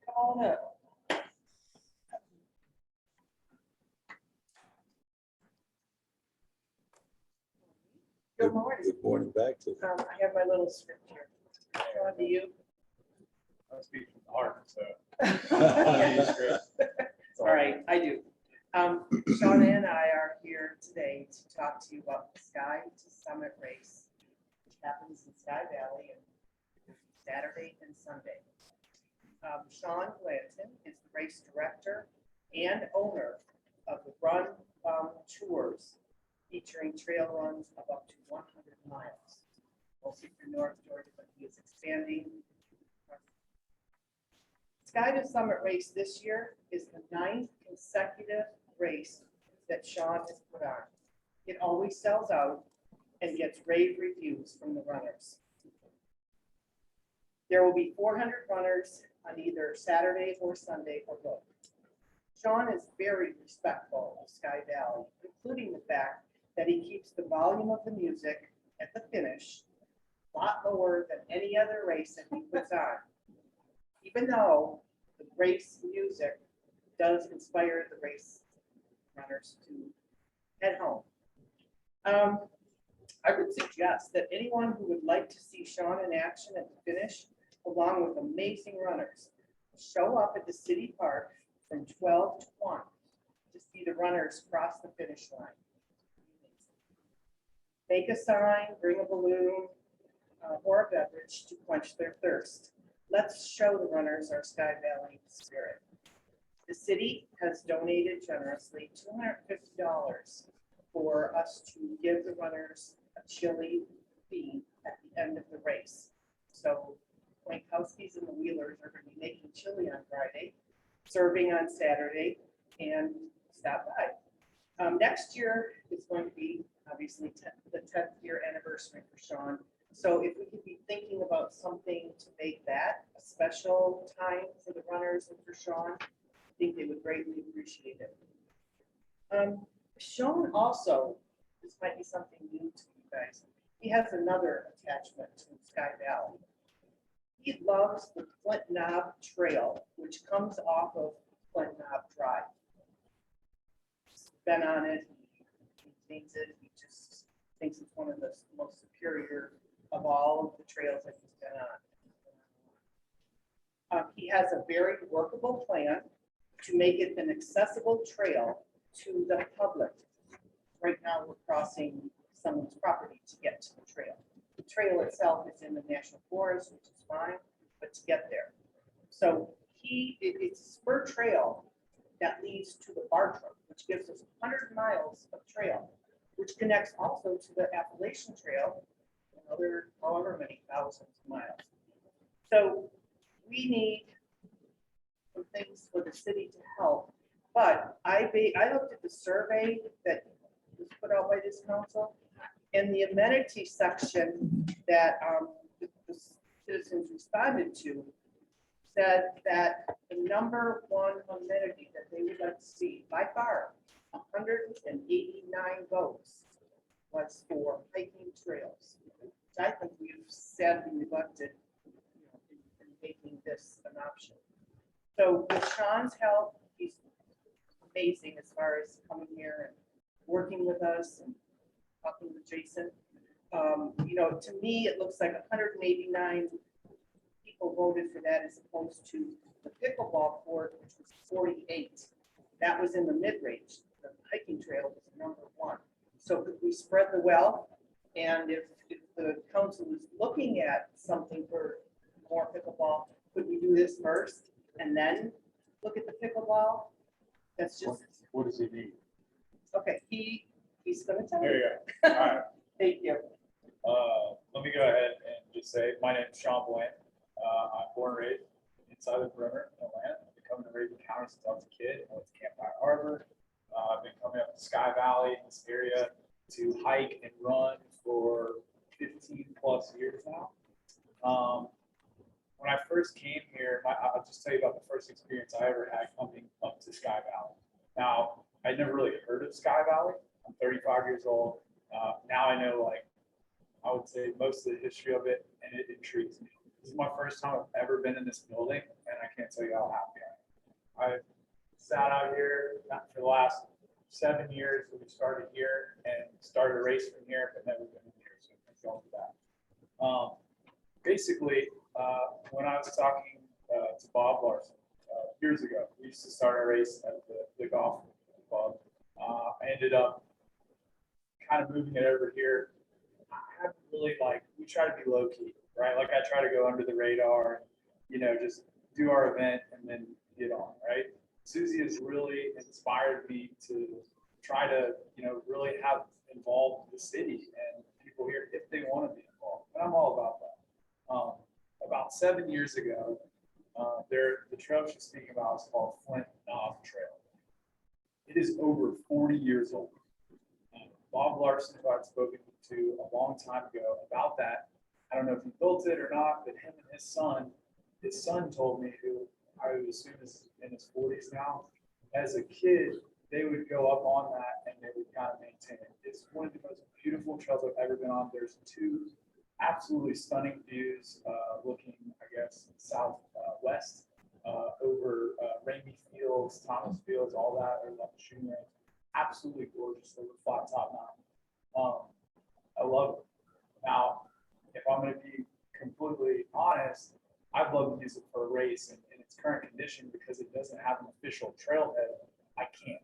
come on up. Good morning. good morning back to you. I have my little script here. On to you. I speak from the heart, so. All right, I do. Shauna and I are here today to talk to you about the Sky to Summit race, which happens in Sky Valley on Saturday and Sunday. Sean Blanton is the race director and owner of the Run Tours, featuring trail runs of up to 100 miles. Mostly through North Georgia, but he is expanding. Sky to Summit race this year is the 9th consecutive race that Sean has put on. It always sells out and gets rave reviews from the runners. There will be 400 runners on either Saturday or Sunday or both. Sean is very respectful of Sky Valley, including the fact that he keeps the volume of the music at the finish a lot lower than any other race that he puts on, even though the race music does inspire the race runners to head home. I would suggest that anyone who would like to see Sean in action at the finish, along with amazing runners, show up at the city park from 12 to 1 to see the runners cross the finish line. Make a sign, bring a balloon, or a beverage to quench their thirst. Let's show the runners our Sky Valley spirit. The city has donated generously $250 for us to give the runners a chili feed at the end of the race. So Pointowski's and the Wheelers are going to be making chili on Friday, serving on Saturday, and stop by. Next year is going to be obviously the 10th year anniversary for Sean. So if we could be thinking about something to make that a special time for the runners and for Sean, I think they would greatly appreciate it. Sean also, this might be something new to you guys, he has another attachment to Sky Valley. He loves the Flint Knob Trail, which comes off of Flint Knob Drive. He's been on it, he maintains it, he just thinks it's one of the most superior of all of the trails that he's been on. He has a very workable plan to make it an accessible trail to the public. Right now, we're crossing someone's property to get to the trail. The trail itself is in the National Forest, which is fine, but to get there. So it's a spur trail that leads to the Bartram, which gives us 100 miles of trail, which connects also to the Appalachian Trail, another however many thousands of miles. So we need some things for the city to help. But I looked at the survey that was put out by this council, and the amenity section that the citizens responded to said that the number one amenity that they would like to see by far, 189 votes, was for hiking trails. Which I think we've sadly neglected, in making this an option. So with Sean's help, he's amazing as far as coming here and working with us and talking with Jason. To me, it looks like 189 people voted for that as opposed to the pickleball court, which was 48. That was in the mid-range. The hiking trail was number one. So could we spread the wealth? And if the council is looking at something for more pickleball, could we do this first and then look at the pickleball? That's just, What does he need? okay, he's gonna tell There you. you go. All right. Thank you. Let me go ahead and just say, my name is Sean Bland. I'm born and raised inside the perimeter in Atlanta. I've been coming to Raven County since I was a kid. I went to Campfire Harbor. I've been coming up to Sky Valley in this area to hike and run for 15 plus years now. When I first came here, I'll just tell you about the first experience I ever had coming up to Sky Valley. Now, I'd never really heard of Sky Valley. I'm 35 years old. Now I know, I would say most of the history of it, and it intrigues me. This is my first time I've ever been in this building, and I can't tell you how happy I am. I've sat out here for the last 7 years. We started here and started a race from here, but never been in here, so I'm going to that. Basically, when I was talking to Bob Larson years ago, we used to start our race at the golf club. I ended up kind of moving it over here. I haven't really we try to be low key, right? I try to go under the radar, just do our event and then get on, right? Susie has really inspired me to try to, really have involved the city and people here if they want to be involved. And I'm all about that. About 7 years ago, the trail she's speaking about is called Flint Knob Trail. It is over 40 years old. Bob Larson, who I've spoken to a long time ago about that, I don't know if he built it or not, but him and his son told me, who I would assume is in his 40s now, as a kid, they would go up on that and they would kind of maintain it. It's one of the most beautiful trails I've ever been on. There's two absolutely stunning views looking, I guess, southwest over Rainey Fields, Thomas Fields, all that, or like the shooting range. Absolutely gorgeous over Flat Top Mountain. I love it. Now, if I'm going to be completely honest, I'd love to use it for a race in its current condition because it doesn't have an official trailhead. I can't.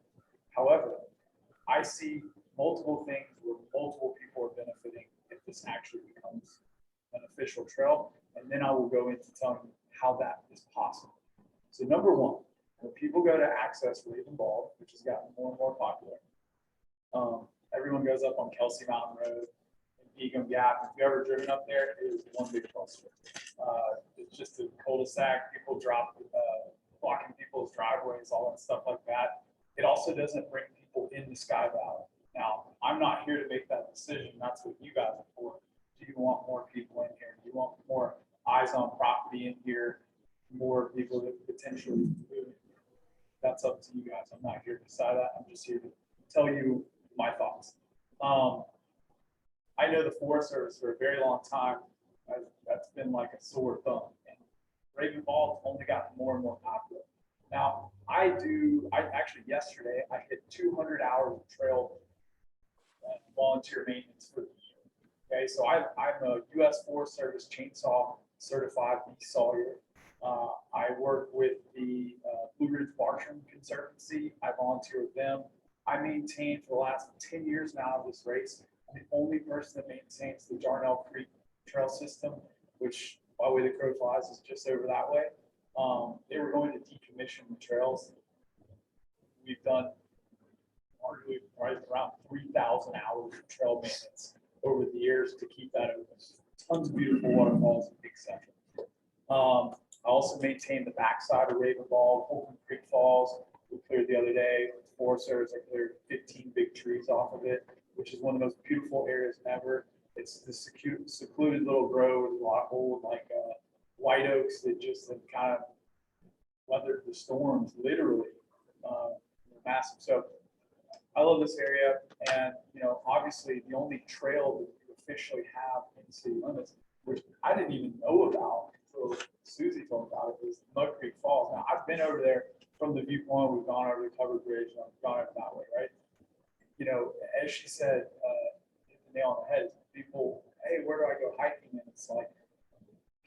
However, I see multiple things where multiple people are benefiting if this actually becomes an official trail. And then I will go into telling you how that is possible. So number one, when people go to access Raven Bald, which has gotten more and more popular, everyone goes up on Kelsey Mountain Road and Egan Gap. If you've ever driven up there, it is one big cluster. It's just a cul-de-sac. People drop, blocking people's driveways, all that stuff like that. It also doesn't bring people into Sky Valley. Now, I'm not here to make that decision. That's what you guys are for. Do you want more people in here? Do you want more eyes on property in here? More people that potentially move in here? That's up to you guys. I'm not here to decide that. I'm just here to tell you my thoughts. I know the Forest Service for a very long time. That's been like a sore thumb. And Raven Bald's only gotten more and more popular. Now, actually yesterday, I hit 200 hours of trail volunteer maintenance for the year. Okay, so I'm a U.S. Forest Service chainsaw certified bee sawyer. I work with the Blue Ridge Bartram Conservancy. I volunteer with them. I maintain for the last 10 years now of this race. I'm the only person that maintains the Jarnell Creek trail system, which by the way the crow flies is just over that way. They were going to decommission the trails. We've done arguably right around 3,000 hours of trail maintenance over the years to keep that open. Tons of beautiful waterfalls and big sections. I also maintain the backside of Raven Bald, Holcomb Creek Falls. We cleared the other day. Forest Service, I cleared 15 big trees off of it, which is one of the most beautiful areas ever. It's the secluded little grove with a lot of old, like, white oaks that just have kind of weathered the storms, literally, massive. So I love this area, and, obviously, the only trail that you officially have in city limits, which I didn't even know about until Susie told me about it, is Mud Creek Falls. Now, I've been over there from the viewpoint, we've gone over the covered bridge, and I've gone over that way, right? As she said, hit the nail on the head, people, hey, where do I go hiking? And it's like,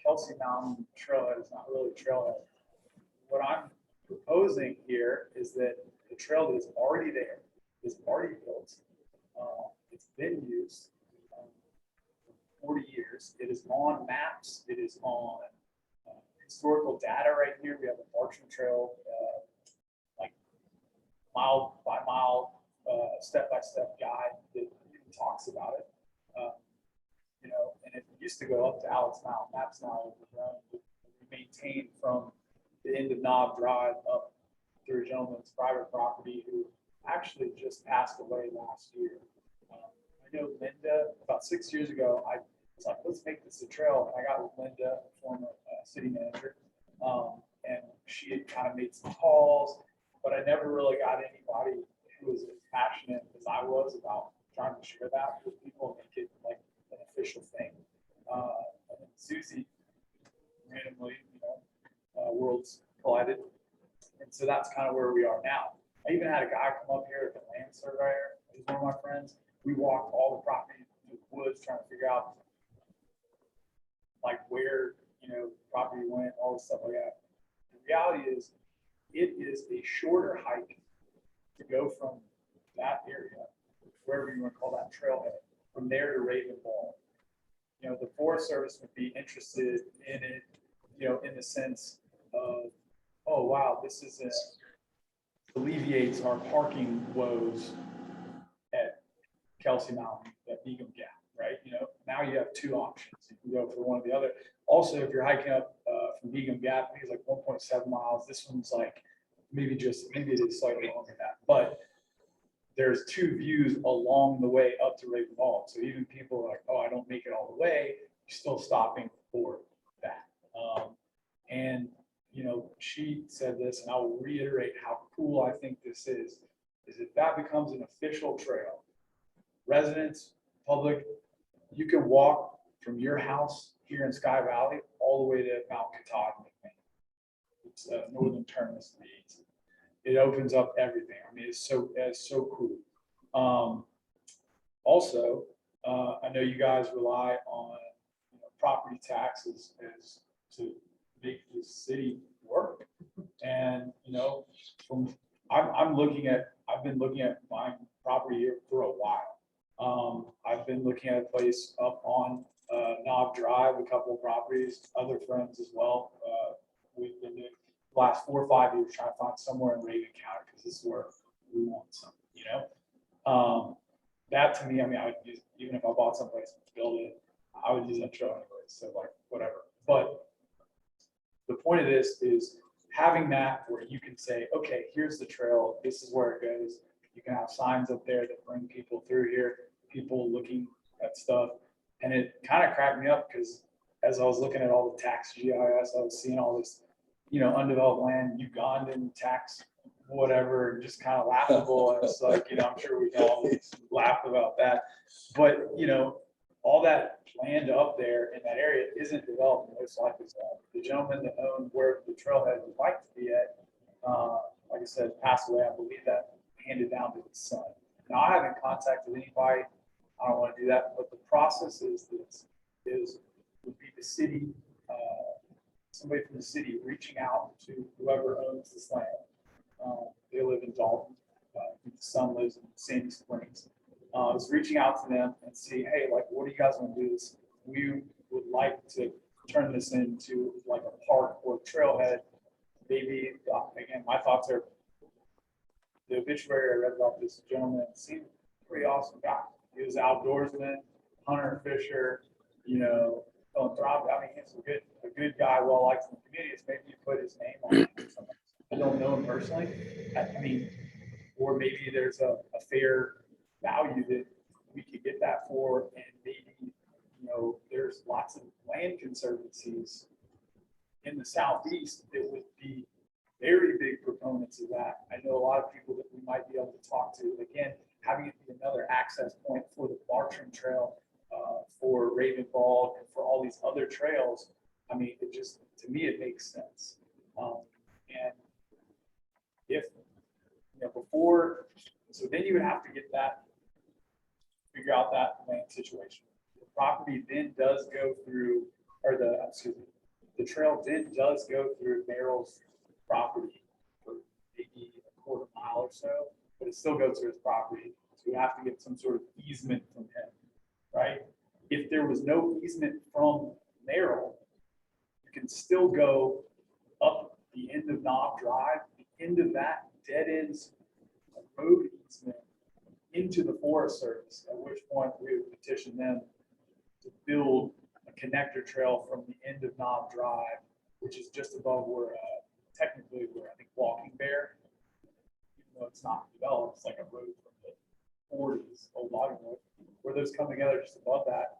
Kelsey Mountain Trailhead is not really a trailhead. What I'm proposing here is that the trail that is already there, is already built, it's been used for 40 years. It is on maps. It is on historical data right here. We have a Bartram Trail, like mile by mile, step-by-step guide that even talks about it. And it used to go up to Alex Mountain. That's now overgrown. We maintained from the end of Knob Drive up through a gentleman's private property who actually just passed away last year. I know Linda, about 6 years ago, I was like, let's make this a trail. And I got with Linda, former city manager, and she had kind of made some calls, but I never really got anybody who was as passionate as I was about trying to share that with people and make it like an official thing. And then Susie, randomly, worlds collided. And so that's kind of where we are now. I even had a guy come up here, the land surveyor, he's one of my friends. We walked all the property through the woods trying to figure out like where, property went, all this stuff like that. The reality is, it is a shorter hike to go from that area, wherever you want to call that trailhead, from there to Raven Ball. The Forest Service would be interested in it, in the sense of, oh, wow, this alleviates our parking woes at Kelsey Mountain, at Beacom Gap, right? Now you have two options. You can go for one or the other. Also, if you're hiking up from Beacom Gap, I think it's like 1.7 miles. This one's like maybe it is slightly longer than that. But there's two views along the way up to Raven Ball. So even people are like, oh, I don't make it all the way, you're still stopping for that. And she said this, and I will reiterate how cool I think this is if that becomes an official trail, residents, public, you can walk from your house here in Sky Valley all the way to Mount Katahdin. It's a northern terminus of the 18th. It opens up everything. I mean, it's so cool. Also, I know you guys rely on property taxes as to make the city work. And I've been looking at buying property here for a while. I've been looking at a place up on Knob Drive, a couple of properties, other friends as well. We've been doing the last 4 or 5 years trying to find somewhere in Reagan County because this is where we want something, that to me, I mean, I would use, even if I bought someplace to build it, I would use that trail anyway. So like whatever. But the point of this is having that where you can say, okay, here's the trail. This is where it goes. You can have signs up there that bring people through here, people looking at stuff. And it kind of cracked me up because as I was looking at all the tax GIS, I was seeing all this, undeveloped land, Ugandan tax, whatever, just kind of laughable. And it's like, I'm sure we can all laugh about that. But, all that land up there in that area isn't developed most likely. The gentleman that owned where the trailhead would like to be at, like I said, passed away. I believe that handed down to his son. Now I haven't contacted anybody. I don't want to do that, but the process would be the city, somebody from the city reaching out to whoever owns this land. They live in Dalton. The son lives in Sandy Springs. Is reaching out to them and see, hey, like, what do you guys want to do this? We would like to turn this into like a park or a trailhead. Maybe, again, my thoughts are, the obituary I read about this gentleman seemed pretty awesome guy. He was an outdoorsman, hunter, fisher, philanthropic. I mean, he's a good guy, well liked in the community. Maybe you put his name on it or something. I don't know him personally. I mean, or maybe there's a fair value that we could get that for, and maybe agencies in the southeast that would be very big proponents of that. I know a lot of people that we might be able to talk to. Again, having it be another access point for the Bartram Trail, for Raven Bald, and for all these other trails. I mean, it just, to me, it makes sense. And if, before, so then you would have to get that, figure out that land situation. The property then does go through, or the trail then does go through Merrill's property for maybe a quarter mile or so, but it still goes through his property. So you have to get some sort of easement from him, right? If there was no easement from Merrill, you can still go up the end of Knob Drive, the end of that dead ends a road easement into the Forest Service, at which point we would petition them to build a connector trail from the end of Knob Drive, which is just above where, technically where I think Walking Bear, even though it's not developed, it's like a road from the 40s, old logging road, where those come together just above that,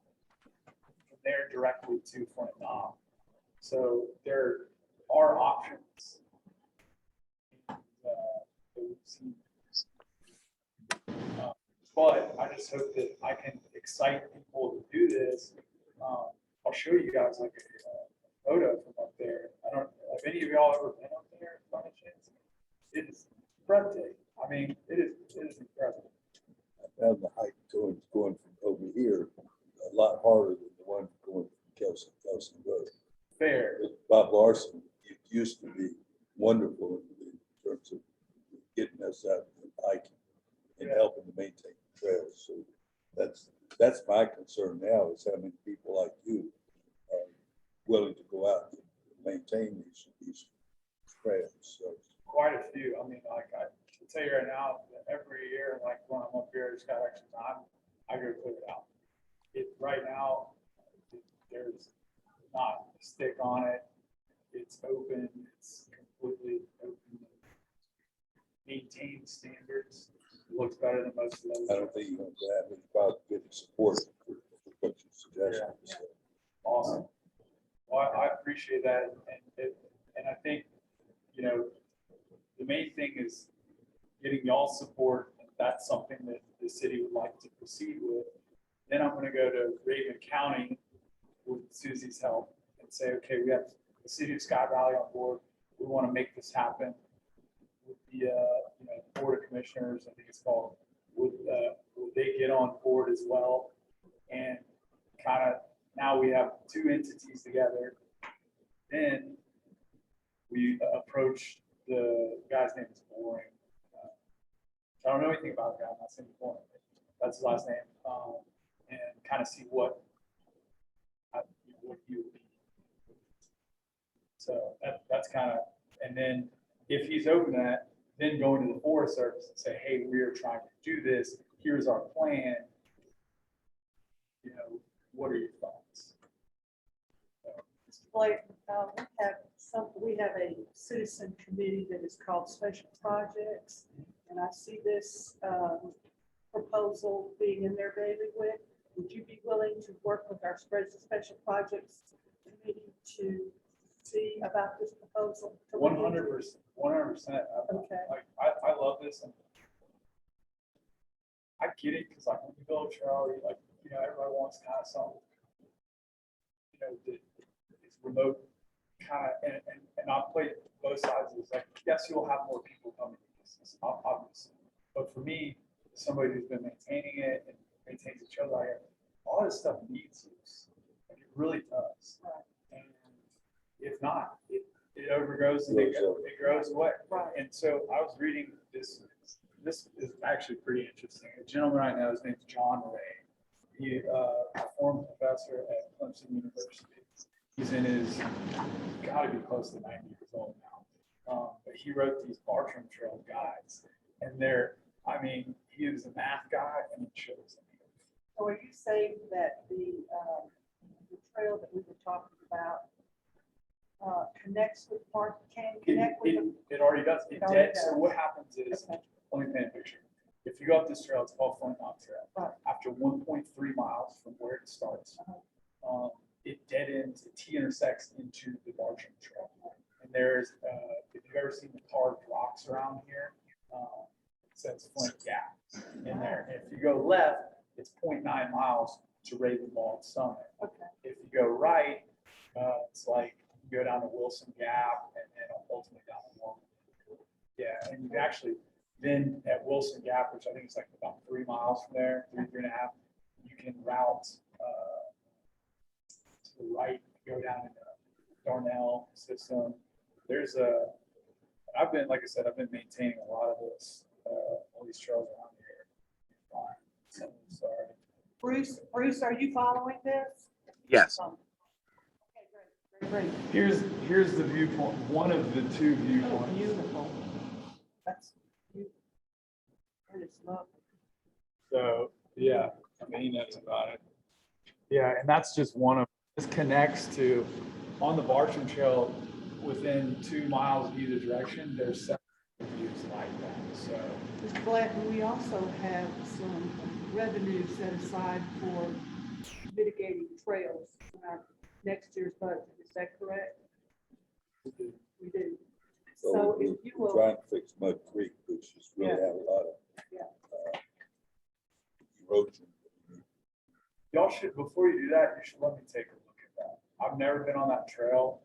from there directly to Flint Knob. So there are options. And, that we've seen. But I just hope that I can excite people to do this. I'll show you guys like a photo from up there. I don't know if any of y'all ever been up there by any chance. It is breathtaking. I mean, it is incredible. I found the hike going from over here a lot harder than the one going from Kelson Road. Fair. Bob Larson, it used to be wonderful in terms of getting us out and hiking and helping to maintain the trails. So that's my concern now, is how many people like you are willing to go out and maintain these trails. So Quite a few. I mean, like I can tell you right now, that every year, like when I'm up here, it's got extra time, I go clear it out. Right now, there's not a stick on it. It's open. It's completely open. Maintained standards. It looks better than most of those. I don't think you're going to have any problem getting support for what you suggest. Yeah. Awesome. Well, I appreciate that. And I think, the main thing is getting y'all support. And that's something that the city would like to proceed with. Then I'm going to go to Raven County with Susie's help and say, okay, we have the city of Sky Valley on board. We want to make this happen. With the Board of Commissioners, I think it's called, would they get on board as well? And kind of now we have two entities together. Then we approach the guy's name is Boring. I don't know anything about the guy. I'm not saying Boring. That's his last name. And kind of see what he would be. So that's kind of, and then if he's open to that, then going to the Forest Service and say, hey, we're trying to do this. Here's our plan. What are your thoughts? Blake, we have a citizen committee that is called Special Projects, and I see this proposal being in there, bailiwick. Would you be willing to work with our Special Projects committee to see about this proposal? 100%. 100%. Okay. I love this. And I get it, because like when you build a trail, everybody wants kind of something, that is remote kind of, and I'll play both sides. It's like, yes, you'll have more people coming to this, obviously. But for me, somebody who's been maintaining it and maintains the trail, all this stuff needs use. Like it really does. And if not, it overgrows and it grows away. Right. And so I was reading this. This is actually pretty interesting. A gentleman I know, his name's John Ray. He a former professor at Clemson University. He's in his, got to be close to 90 years old now. But he wrote these Bartram Trail guides, and he was a math guy, and it shows. So are you saying that the trail that we were talking about connects with It already does. It already So does. what happens is, Okay. let me paint a picture. If you go up this trail, it's called Flint Knob Trail. Right. After 1.3 miles from where it starts, it dead ends, it T-intersects into the Bartram Trail. And there's, if you've ever seen the carved rocks around here, it says Flint Gap in there. And if you go left, it's 0.9 miles to Ravenbald Summit. Okay. If you go right, it's like you go down to Wilson Gap and then ultimately down to Norman. Yeah, and you can actually then at Wilson Gap, which I think is like about 3 miles from there, 3.5, you can route to the right, go down into Darnell system. There's I've been, like I said, I've been maintaining a lot of this, all these trails around here. Fine. Sorry. Bruce, are you following this? Yes. Okay, great. Here's the viewpoint, one of the two Oh, viewpoints. beautiful. That's beautiful. That is lovely. So, yeah, I mean, that's about it. Yeah, and that's just one of, this connects to, on the Bartram Trail, within 2 miles of either direction, there's several views like that, so. Mr. Blanton, we also have some revenue set aside for mitigating trails in our next year's budget. Is that correct? We do. So if you we're will, trying to fix Mud Creek, which has really Yeah. had a lot of Yeah. erosion. Y'all should, before you do that, you should let me take a look at that. I've never been on that trail.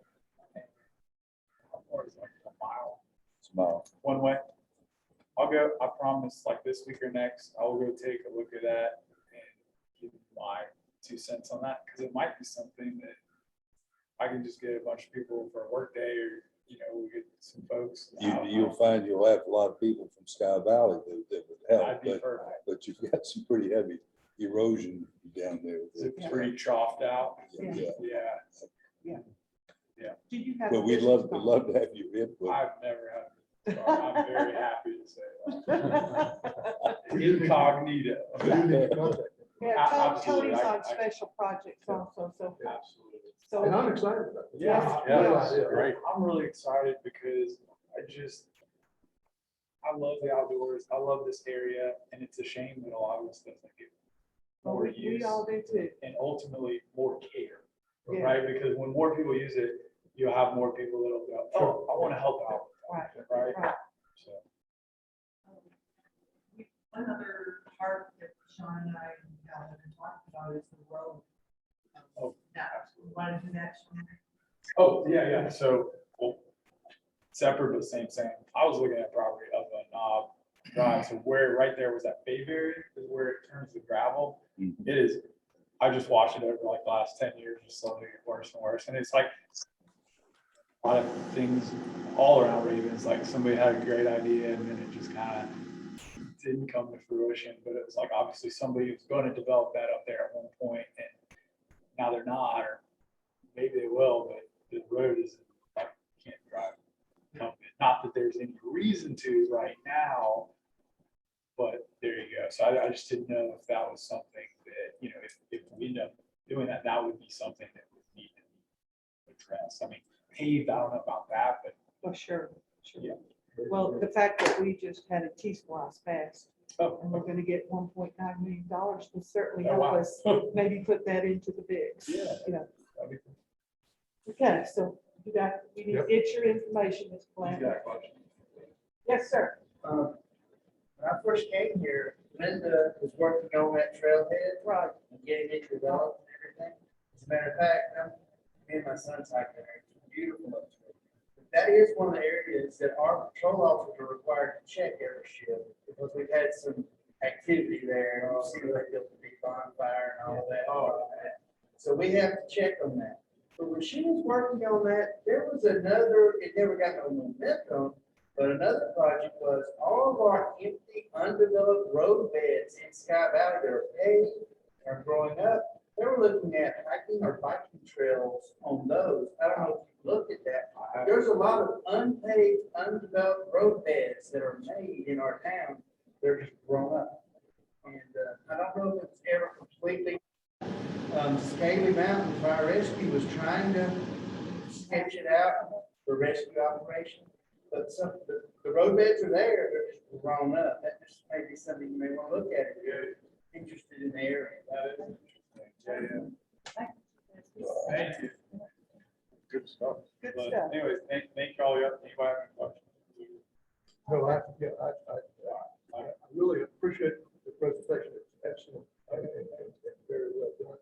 Or it's like a mile, Smile. one way. I'll go, I promise, like this week or next, I'll go take a look at that and give my 2 cents on that, because it might be something that I can just get a bunch of people for a work day, or, you know, we get some folks. You'll find you'll have a lot of people from Sky Valley that would help, That'd be perfect. but you've got some pretty heavy erosion down there. It's pretty chopped out. Yeah. Yeah, do you have? But we'd additional- love to have your input. I've never had, so I'm very happy to say that. Incognito. Yeah, Absolutely. Tony's I- on special projects also, so. Absolutely. So And I'm excited about it. Yeah, Yes. yeah, great. I'm really excited because I love the outdoors. I love this area, and it's a shame that a lot of this doesn't get more we use all do too. and ultimately more care, Yeah. right? Because when more people use it, you'll have more people that'll go, oh, I want to help out, Right. right? Right. So, One other part that Sean and I have been talking about is the road. Oh, Now, absolutely. want to do that, Sean? Oh, yeah. So, well, separate but same. I was looking at property up on Knob Drive. So where right there was that Bayberry is where it turns to gravel. Mhm. It is, I just watched it over like the last 10 years, just slowly get worse and worse. And it's like a lot of things all around Ravens, like somebody had a great idea and then it just kind of didn't come to fruition. But it was like, obviously somebody was going to develop that up there at one point and now they're not, or maybe they will, but the road is like, you can't drive. Not that there's any reason to right now, but there you go. So I just didn't know if that was something that, you know, if we end up doing that, that would be something that would need to be addressed. I mean, paved, I don't know about that, but Well, sure. yeah. Well, the fact that we just had a T-Splits passed Oh, and we're gonna get $1.9 million will certainly Oh, help wow. us maybe put that into the bids. Yeah. You know, that'd be cool. okay, so you need to get your information, Mr. You Blanton. got a question? Yes, sir. When I first came here, Linda was working on that trailhead. Right. And getting it developed and everything. As a matter of fact, me and my son's hiking there. It's beautiful up there. But that is one of the areas that our patrol officers are required to check every shift because we've had some activity there. You see, they built a big bonfire and all that. So we have to check on that. But when she was working on that, there was another, it never got no momentum. But another project was all of our empty, undeveloped road beds in Sky Valley that are paved or growing up. They were looking at hiking or biking trails on those. I don't know if you looked at that. There's a lot of unpaved, undeveloped road beds that are made in our town. They're just grown up. And I don't know if it's ever completely. Scaly Mountain Fire Rescue was trying to sketch it out for rescue operation. But the road beds are there, they're just grown up. That just may be something you may want to look at if you're interested in the area. That is interesting. Yeah. Thank you. Good stuff. Good But stuff. anyways, thank y'all. Anybody have any questions? No, I really appreciate the presentation. It's excellent and very well done.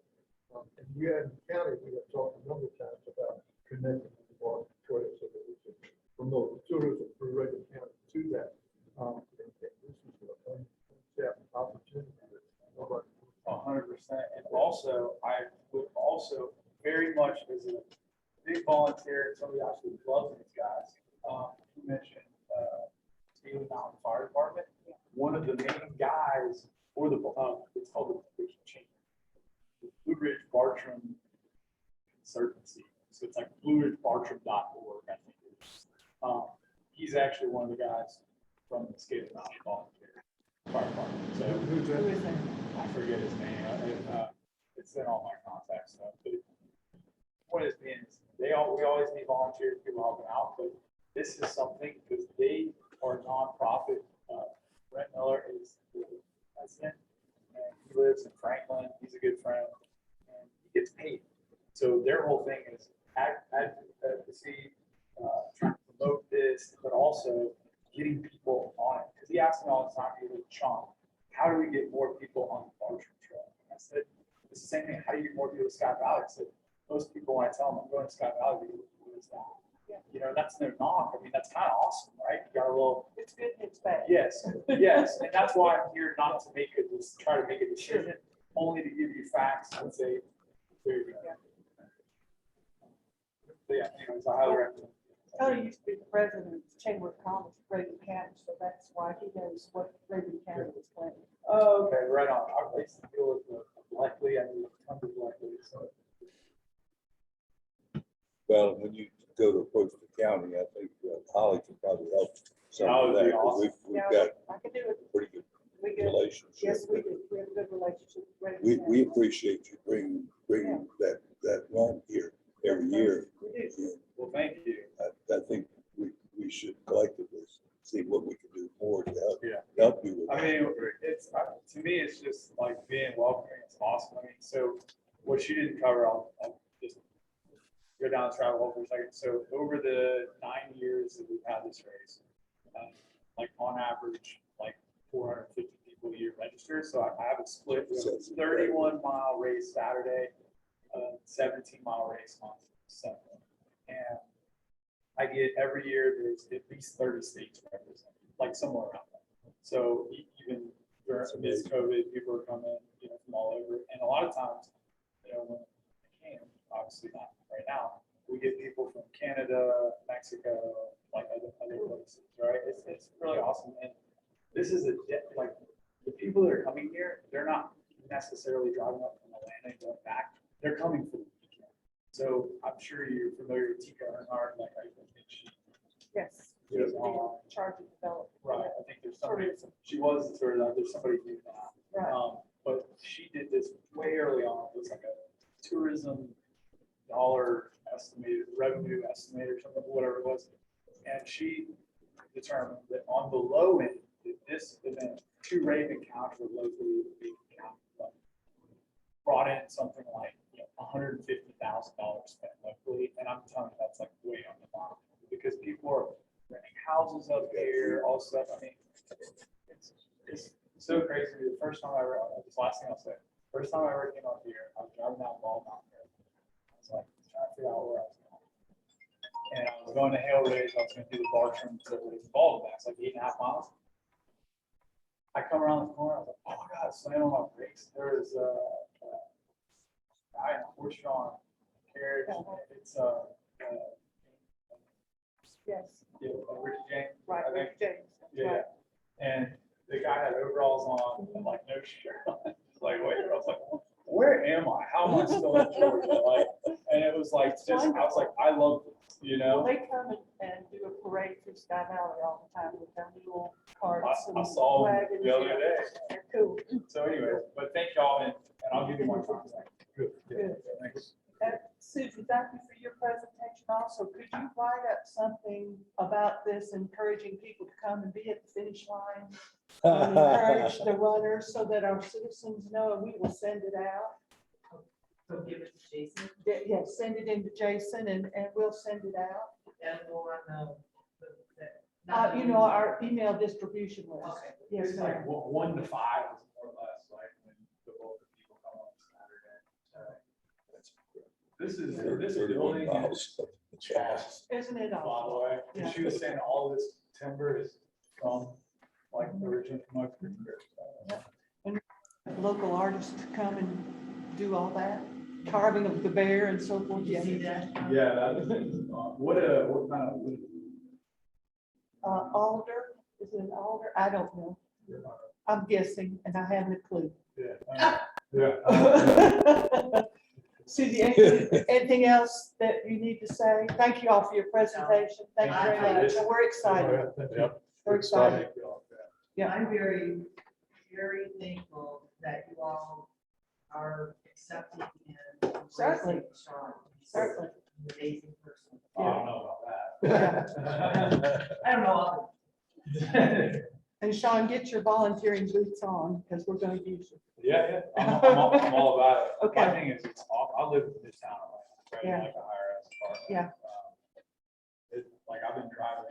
And we had in the county, we have talked a number of times about connecting the water trails so that we can promote the tourism for Reagan County to that. And this is an opportunity. 100%. And also, I would also very much as a big volunteer, somebody actually loves these guys. You mentioned Steely Mountain Fire Department. One of the main guys for the it's called the Blue Ridge Bartram Conservancy. So it's like blueridgebartram.org, I think it is. He's actually one of the guys from the Steely Mountain Volunteer Fire Department. So Who's Who that? is that? I forget his name. It's in all my contacts stuff. But what it means, we always need volunteers, people helping out, but this is something because they are a nonprofit. Brent Miller is the president, and he lives in Franklin. He's a good friend, and he gets paid. So their whole thing is advocacy, trying to promote this, but also getting people on it. Because he asks me all the time, he's like, Sean, how do we get more people on the Bartram Trail? And I said, it's the same thing. How do you get more people to Sky Valley? I said, most people, when I tell them I'm going to Sky Valley, they go, what is that? Yeah. You know, that's no knock. I mean, that's kind of awesome, right? You got a little, It's good, it's bad. yes, yes. And that's why I'm here, not to make it, just try to make a decision, only to give you facts and say, there you go. But yeah, anyways, I highly recommend. Tony used to be the president of the Chamber of Commerce of Reagan County, so that's why he knows what Reagan County is planning. Oh, okay, right on. I used to deal with Blackley, I mean, tons of Blackley, so. Well, when you go to approach the county, I think Holly can probably help some That of would be that. 'Cause awesome. We've Yeah, got I can do it. pretty good We good. relationship. Yes, we do. We have a good relationship with Reagan We County. appreciate you bringing that run here every year. We do. And Well, thank you. I think we should collectively see what we can do more to Yeah. help you with I that. mean, it's, to me, it's just like being welcoming. It's awesome. I mean, so what she didn't cover, I'll just go down the travel hole for a second. So over the 9 years that we've had this race, like on average, like 450 people a year register. So I have it split. We have a 31-mile race Saturday, 17-mile race on Sunday. And I get every year, there's at least 30 states represented, like somewhere around that. So even during amidst COVID, people are coming, you know, from all over. And a lot of times, you know, when they can, obviously not right now, we get people from Canada, Mexico, like other places, right? It's really awesome. And this is like the people that are coming here, they're not necessarily driving up from Atlanta and going back. They're coming for the weekend. So I'm sure you're familiar with Tika Earnhardt, like I think she Yes. Yeah. She's in charge of development. right. I think there's somebody, Tourism. she was the sort of, there's somebody new now. Right. But she did this way early on. It was like a tourism dollar estimated revenue estimate or something, whatever it was. And she determined that on the low end, that this event, to Raven County or locally, Raven County, brought in something like, you know, $150,000 spent locally. And I'm telling you, that's like way on the bottom because people are renting houses up here, all stuff. I mean, it's so crazy. The first time I ever, this last thing I'll say, first time I ever came up here, I was driving down Ball Mountain Road. I was like, trying to figure out where I was going. And I was going to Hale Ridge. I was going to do the Bartram to the ball back. It's like 8.5 miles. I come around the corner. I was like, oh my God, slam on my brakes. There was a guy in a horse-drawn carriage. It's Yes, yeah, Ricky James. right, I think. Rick James. That's Yeah. right. And the guy had overalls on and like no shirt on. It's like, wait, I was like, where am I? How am I still in Georgia? Like, and it was like, just, I was like, I love this, you Well, know? they come and do a parade through Sky Valley all the time with their little carts I and saw them wagons. the other day. They're cool. So anyway, but thank y'all and I'll give you my contact. Good. Good. Thanks. Susan, thank you for your presentation also. Could you write up something about this, encouraging people to come and be at the finish line? And encourage the runners so that our citizens know, and we will send it out. So give it to Jason Yeah, send it in to Jason and we'll send it out. and we'll run the. You know, our email distribution list. Okay. Yes, It's like sir. 1 to 5 is more or less like when the older people come on Saturday. This 31 building miles is of trash, Isn't it by the all? way. Yeah. And she was saying all this timber is from, like, originally from Oak Creek. Local artists to come and do all that, carving of the bear and so forth. Did you see that? Yeah, that was, what kind of, wood? Alder, is it an alder? I don't know. I'm guessing and I haven't a clue. Yeah. Yeah. Suzie, anything else that you need to say? Thank you all for your presentation. Thank you very much. And we're excited. Yep. We're excited. Yeah. I'm very, very thankful that you all are accepting and Certainly. embracing Sean. He's Certainly. an amazing person. I don't know about that. I don't know. And Sean, get your volunteering boots on because we're going to use you. Yeah, I'm all about it. Okay. My thing is, I live in this town, right? Yeah. Like a higher ass apartment. Yeah. Like I've been driving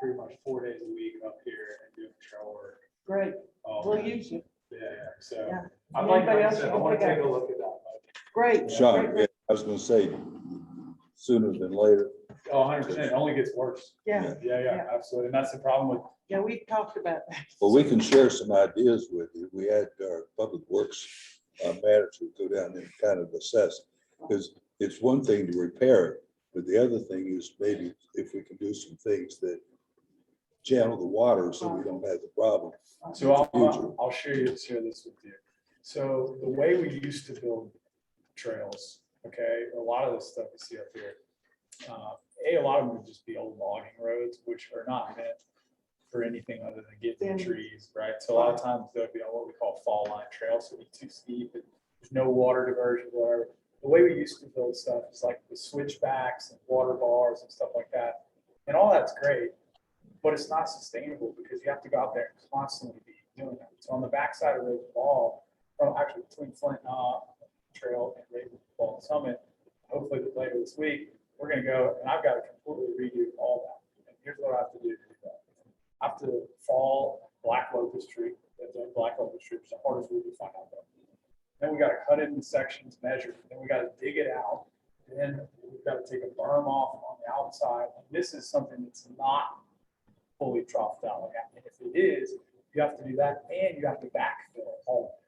pretty much 4 days a week up here and doing trail work. Great. Oh, We'll man. use you. Yeah, so Yeah. I'd like, Anybody I else said, you I can want to pick take up? a look at that. Great. Sean, Great. I was gonna say, sooner than later. Oh, 100%, it only gets worse. Yeah. Yeah, absolutely. And that's the problem with, Yeah, we talked about that. Well, we can share some ideas with you. We had our public works manager go down and kind of assess. Because it's one thing to repair it, but the other thing is maybe if we can do some things that channel the water so we don't have the problem. so Future. I'll share this with you. So the way we used to build trails, okay, a lot of the stuff you see up here, a lot of them would just be old logging roads, which are not meant for anything other than getting Yeah. trees, right? So a lot of times there'll be what we call fall line trails, so it's too steep and there's no water diversion, whatever. The way we used to build stuff is like the switchbacks and water bars and stuff like that. And all that's great, but it's not sustainable because you have to go out there and constantly be doing that. So on the backside of Raven Ball, actually between Flint Trail and Raven Ball Summit, hopefully later this week, we're gonna go and I've got to completely redo all that. And here's what I have to do to do that. I have to fall black locust tree, the black locust tree, is the hardest root to find out there. Then we got to cut it into sections, measure, then we got to dig it out. Then we've got to take a berm off on the outside. And this is something that's not fully troughed out. And if it is, you have to do that and you have to backfill all.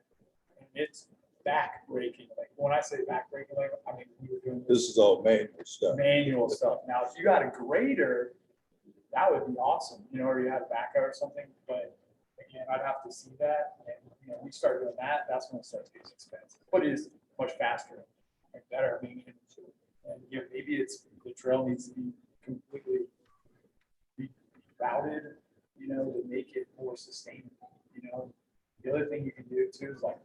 And it's back-breaking. Like when I say back-breaking, like, I mean, we were doing This is all manual stuff. manual stuff. Now, if you got a grader, that would be awesome, you know, or you had a backhoe or something, but again, I'd have to see that. And, you know, we start doing that, that's when it starts getting expensive, but it is much faster and better. I mean, and you know, maybe it's, the trail needs to be completely rerouted, you know, to make it more sustainable, you know. The other thing you can do too is like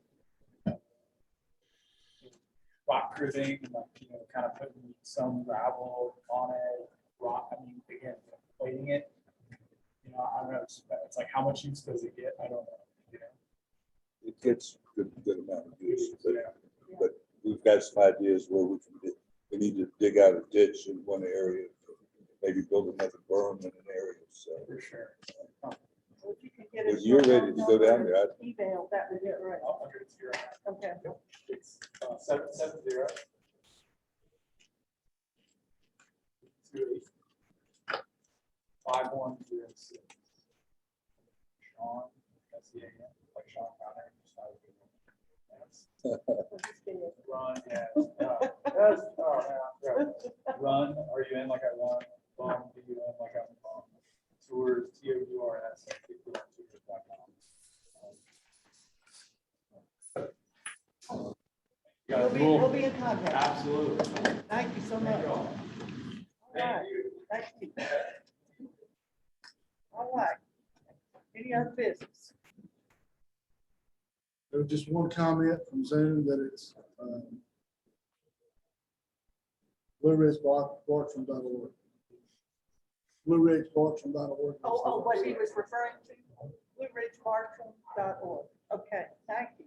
rock cribbing, like, you know, kind of putting some gravel on it, rock, I mean, again, plating it. You know, I don't know, it's like, how much use does it get? I don't know, you know. It gets good amount of use, but we've got some ideas where we need to dig out a ditch in one area, maybe build another berm in an area, so. For sure. So if you can get When us you're your ready to phone go down number, there, email, that would be great. Okay. It's 770 28 5106. Sean, SEAN, like Sean Connery, just not a good one. Run, yeah. Run, are you in like I run? Bum, do you in like I'm bum? Tours, TOURS, We'll be in contact. Absolutely. Thank you so much. All right. Thank you. Thank you. All right. Any other business? There was just one comment from Zoom that it's BlueRidgeBartram.org. BlueRidgeBartram.org. Oh, what he was referring to, BlueRidgeBartram.org. Okay, thank you.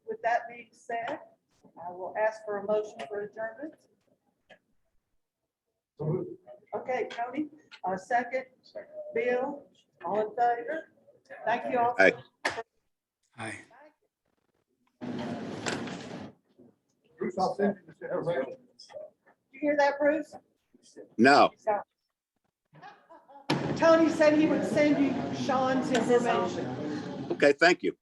With that being said, I will ask for a motion for adjournment. Okay, Tony, second, Bill, all in favor? Thank you all. Aye. Aye. Bruce, I'll send you this information. Did you hear that, Bruce? No, Tony said he would send you Sean's information. okay, thank you.